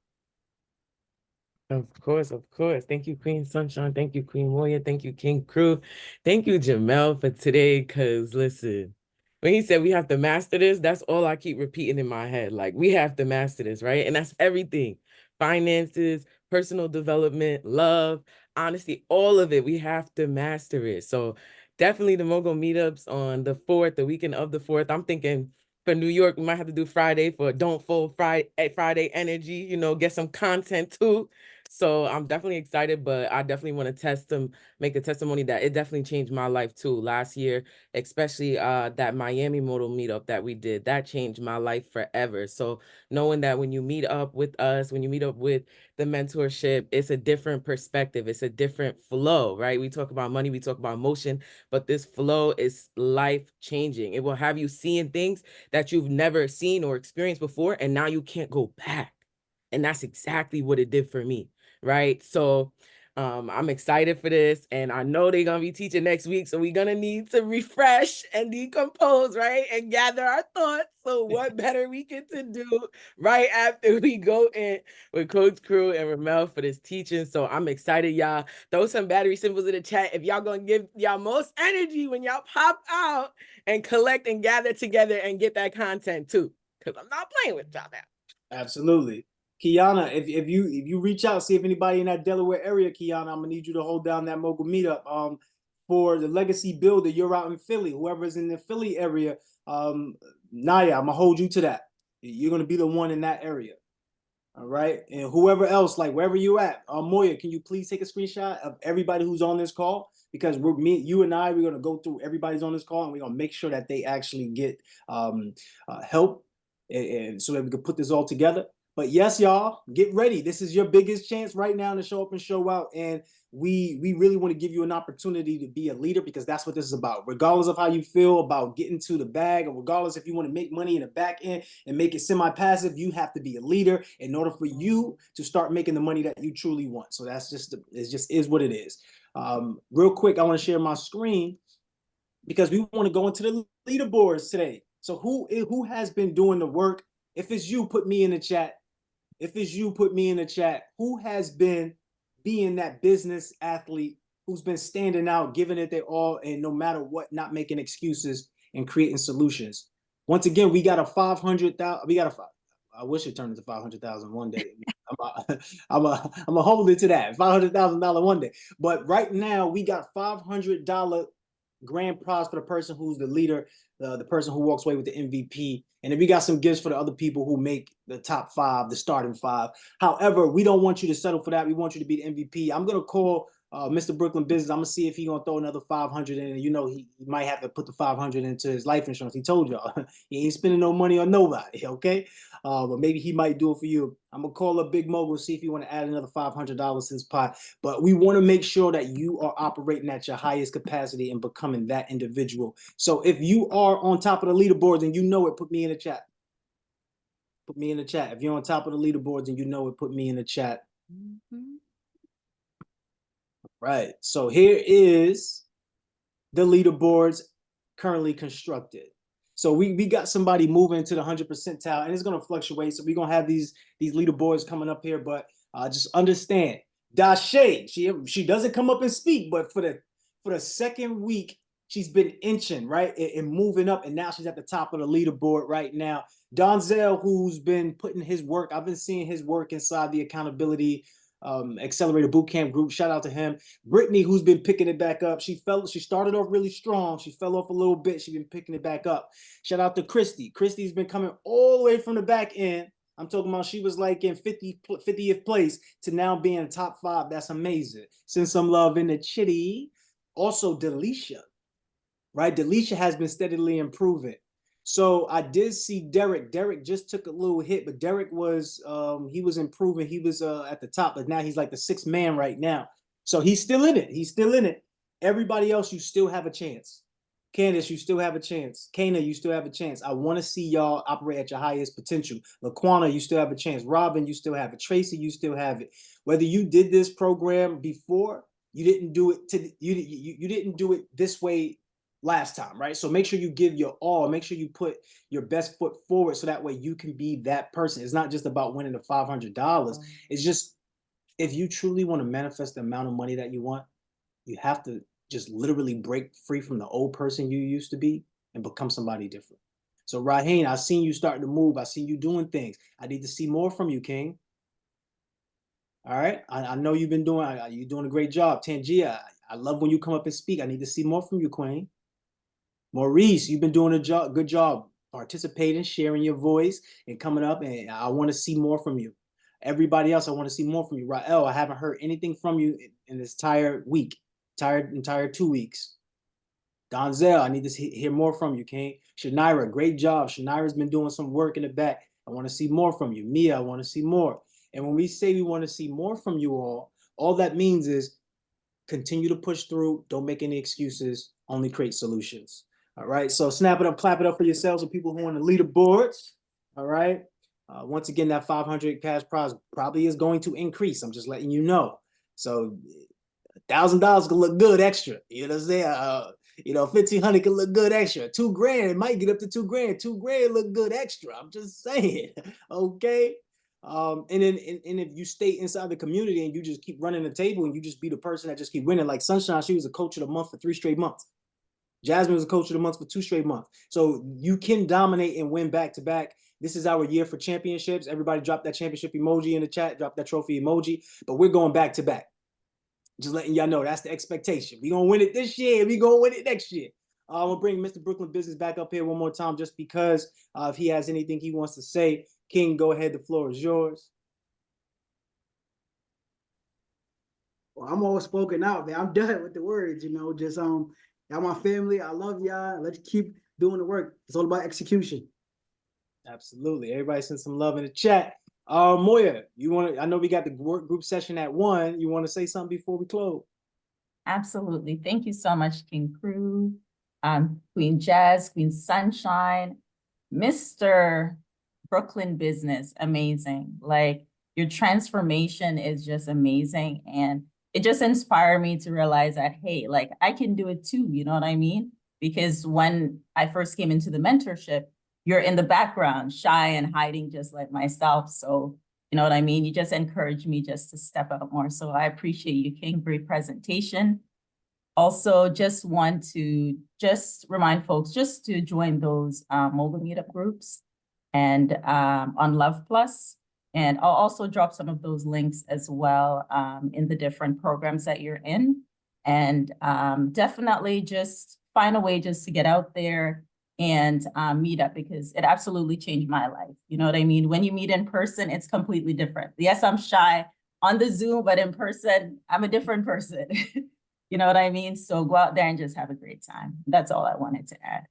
Of course, of course. Thank you, Queen Sunshine. Thank you, Queen Moya. Thank you, King Crew. Thank you, Jamel, for today. Because listen, when he said we have to master this, that's all I keep repeating in my head. Like, we have to master this, right? And that's everything. Finances, personal development, love, honesty, all of it. We have to master it. So definitely the Mogul meetups on the 4th, the weekend of the 4th. I'm thinking for New York, we might have to do Friday for Don't Fold Friday energy, you know, get some content too. So I'm definitely excited, but I definitely want to make a testimony that it definitely changed my life too. Last year, especially that Miami modal meetup that we did, that changed my life forever. So knowing that when you meet up with us, when you meet up with the mentorship, it's a different perspective. It's a different flow, right? We talk about money, we talk about emotion, but this flow is life changing. It will have you seeing things that you've never seen or experienced before, and now you can't go back. And that's exactly what it did for me, right? So I'm excited for this, and I know they're gonna be teaching next week, so we're gonna need to refresh and decompose, right, and gather our thoughts. So what better we get to do right after we go in with Coach Crew and Ramel for this teaching? So I'm excited, y'all. Throw some battery symbols in the chat if y'all gonna give y'all most energy when y'all pop out and collect and gather together and get that content too, because I'm not playing with y'all now. Absolutely. Kiana, if you reach out, see if anybody in that Delaware area, Kiana, I'm gonna need you to hold down that mogul meetup. For the legacy builder, you're out in Philly. Whoever's in the Philly area, Naya, I'm gonna hold you to that. You're gonna be the one in that area. All right. And whoever else, like wherever you at, Moya, can you please take a screenshot of everybody who's on this call? Because you and I, we're gonna go through everybody's on this call, and we're gonna make sure that they actually get help, and so that we can put this all together. But yes, y'all, get ready. This is your biggest chance right now to show up and show out. And we really want to give you an opportunity to be a leader, because that's what this is about. Regardless of how you feel about getting to the bag, or regardless if you want to make money in the back end and make it semi-passive, you have to be a leader in order for you to start making the money that you truly want. So that's just, it just is what it is. Real quick, I want to share my screen because we want to go into the leaderboards today. So who has been doing the work? If it's you, put me in the chat. If it's you, put me in the chat. Who has been being that business athlete who's been standing out, giving it their all, and no matter what, not making excuses and creating solutions? Once again, we got a 500,000. I wish it turned into 500,000 one day. I'm a hold it to that $500,000 one day. But right now, we got $500 grand prize for the person who's the leader, the person who walks away with the MVP. And then we got some gifts for the other people who make the top 5, the starting 5. However, we don't want you to settle for that. We want you to be the MVP. I'm going to call Mr. Brooklyn Business. I'm going to see if he's going to throw another 500 in. And you know, he might have to put the 500 into his life insurance. He told y'all he ain't spending no money on nobody, okay? But maybe he might do it for you. I'm going to call up Big Mogul, see if you want to add another $500 to his pot. But we want to make sure that you are operating at your highest capacity and becoming that individual. So if you are on top of the leaderboards and you know it, put me in the chat. Put me in the chat. If you're on top of the leaderboards and you know it, put me in the chat. Right. So here is the leaderboards currently constructed. So we got somebody moving to the 100 percentile, and it's going to fluctuate. So we're going to have these leaderboards coming up here, but just understand, Dashay, she doesn't come up and speak, but for the second week, she's been inching, right, and moving up, and now she's at the top of the leaderboard right now. Donzel, who's been putting his work, I've been seeing his work inside the accountability Accelerator Bootcamp group. Shout out to him. Brittany, who's been picking it back up. She started off really strong. She fell off a little bit. She's been picking it back up. Shout out to Christy. Christy's been coming all the way from the back end. I'm talking about she was like in 50th place to now being top 5. That's amazing. Send some love in the chitty. Also, Delisha, right? Delisha has been steadily improving. So I did see Derek. Derek just took a little hit, but Derek was he was improving. He was at the top, but now he's like the 6th man right now. So he's still in it. He's still in it. Everybody else, you still have a chance. Candace, you still have a chance. Kana, you still have a chance. I want to see y'all operate at your highest potential. Laquana, you still have a chance. Robin, you still have it. Tracy, you still have it. Whether you did this program before, you didn't do it you didn't do it this way last time, right? So make sure you give your all. Make sure you put your best foot forward so that way you can be that person. It's not just about winning the $500. It's just, if you truly want to manifest the amount of money that you want, you have to just literally break free from the old person you used to be and become somebody different. So Raheen, I seen you starting to move. I seen you doing things. I need to see more from you, King. All right. I know you've been you're doing a great job. Tangia, I love when you come up and speak. I need to see more from you, Queen. Maurice, you've been doing a good job participating, sharing your voice, and coming up, and I want to see more from you. Everybody else, I want to see more from you. Rael, I haven't heard anything from you in this entire week, entire 2 weeks. Donzel, I need to hear more from you, King. Shanira, great job. Shanira's been doing some work in the back. I want to see more from you. Mia, I want to see more. And when we say we want to see more from you all that means is continue to push through. Don't make any excuses. Only create solutions. All right. So snap it up, clap it up for yourselves and people who want to leaderboards. All right. Once again, that 500 cash prize probably is going to increase. I'm just letting you know. So $1,000 can look good extra. You know what I'm saying? 1,500 can look good extra. $2,000, it might get up to $2,000. $2,000 look good extra. I'm just saying. Okay. And if you stay inside the community and you just keep running the table and you just be the person that just keep winning, like Sunshine, she was a coach of the month for 3 straight months. Jasmine was a coach of the month for 2 straight months. So you can dominate and win back to back. This is our year for championships. Everybody drop that championship emoji in the chat, drop that trophy emoji, but we're going back to back. Just letting y'all know that's the expectation. We're going to win it this year. We're going to win it next year. I'm going to bring Mr. Brooklyn Business back up here one more time just because if he has anything he wants to say. King, go ahead. The floor is yours. Well, I'm all spoken out, man. I'm done with the words, just y'all my family. I love y'all. Let's keep doing the work. It's all about execution. Absolutely. Everybody send some love in the chat. Moya, I know we got the work group session at 1. You want to say something before we close? Absolutely. Thank you so much, King Crew, Queen Jazz, Queen Sunshine, Mr. Brooklyn Business. Amazing. Like, your transformation is just amazing. And it just inspired me to realize that, hey, like, I can do it too. You know what I mean? Because when I first came into the mentorship, you're in the background, shy and hiding just like myself. So, you know what I mean? You just encourage me just to step out more. So I appreciate you, King. Great presentation. Also, just want to remind folks just to join those mobile meetup groups and on Luhv Plus. And I'll also drop some of those links as well in the different programs that you're in. And definitely just find a way just to get out there and meet up, because it absolutely changed my life. You know what I mean? When you meet in person, it's completely different. Yes, I'm shy on the Zoom, but in person, I'm a different person. You know what I mean? So go out there and just have a great time. That's all I wanted to add.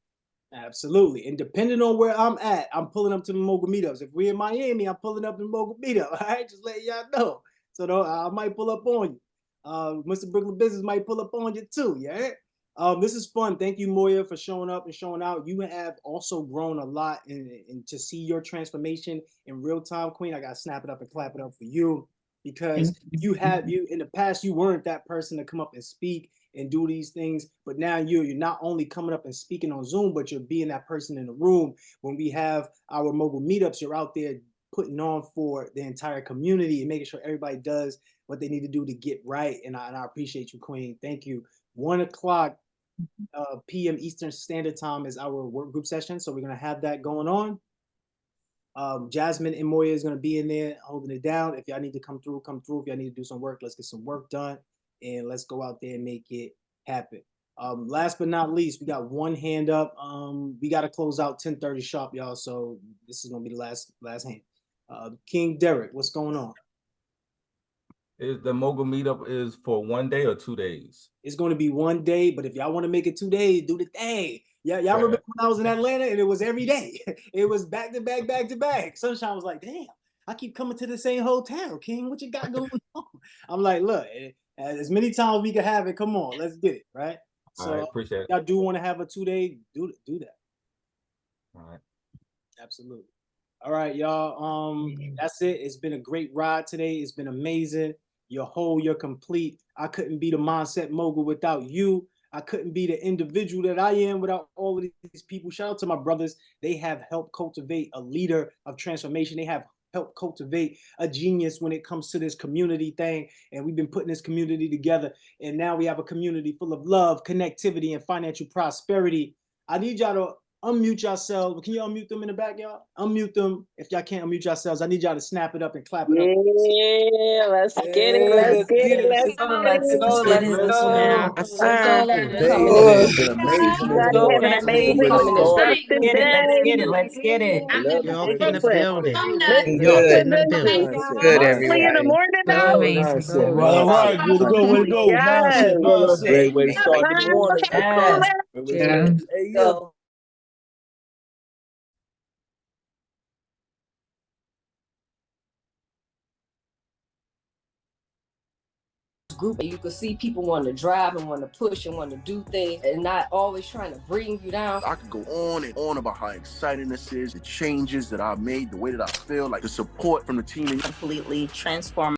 Absolutely. And depending on where I'm at, I'm pulling up to the mogul meetups. If we're in Miami, I'm pulling up to the mogul meetup. All right, just letting y'all know. So I might pull up on you. Mr. Brooklyn Business might pull up on you too. Yeah. This is fun. Thank you, Moya, for showing up and showing out. You have also grown a lot, and to see your transformation in real time, Queen. I gotta snap it up and clap it up for you, because you in the past, you weren't that person to come up and speak and do these things, but now you're not only coming up and speaking on Zoom, but you're being that person in the room. When we have our mobile meetups, you're out there putting on for the entire community and making sure everybody does what they need to do to get right. And I appreciate you, Queen. Thank you. 1 o'clock p.m. Eastern Standard Time is our work group session, so we're gonna have that going on. Jasmine and Moya is going to be in there holding it down. If y'all need to come through, come through. If y'all need to do some work, let's get some work done, and let's go out there and make it happen. Last but not least, we got one hand up. We got to close out 10:30 sharp, y'all. So this is going to be the last hand. King Derek, what's going on? Is the mogul meetup is for 1 day or 2 days? It's going to be 1 day, but if y'all want to make it 2 days, do the thing. Yeah, y'all remember when I was in Atlanta and it was every day. It was back to back, back to back. Sunshine was like, damn, I keep coming to the same hotel, King. What you got going on? I'm like, look, as many times we can have it, come on, let's get it, right? So I appreciate it. Y'all do want to have a 2 day, do that. All right. Absolutely. All right, y'all. That's it. It's been a great ride today. It's been amazing. You're whole, you're complete. I couldn't be the mindset mogul without you. I couldn't be the individual that I am without all of these people. Shout out to my brothers. They have helped cultivate a leader of transformation. They have helped cultivate a genius when it comes to this community thing. And we've been putting this community together. And now we have a community full of love, connectivity, and financial prosperity. I need y'all to unmute yourselves. Can you unmute them in the back, y'all? Unmute them. If y'all can't unmute yourselves, I need y'all to snap it up and clap it up. Yeah, let's get it. Let's get it. Let's go, get let's it. go, let's go. Yes, Let's sir. go. Today Coming has in. been amazing as Everybody have an always. amazing Way to Coming in start. strong. productive Get it. Let's day. get it. Let's get it. Love Y'all in the building. I'm Y'all in the Good building. Good, Early in the everybody. morning So now. amazing. All All right. Way to go. Way to go. Yes. Mindset. Mindset. Great way to start the Time morning. to Yes. Great way to start. Hey, yo. Group, and you could see people wanting to drive and want to push and want to do things and not always trying to bring you down. I could go on and on about how exciting this is, the changes that I've made, the way that I feel, like the support from the team. Completely transform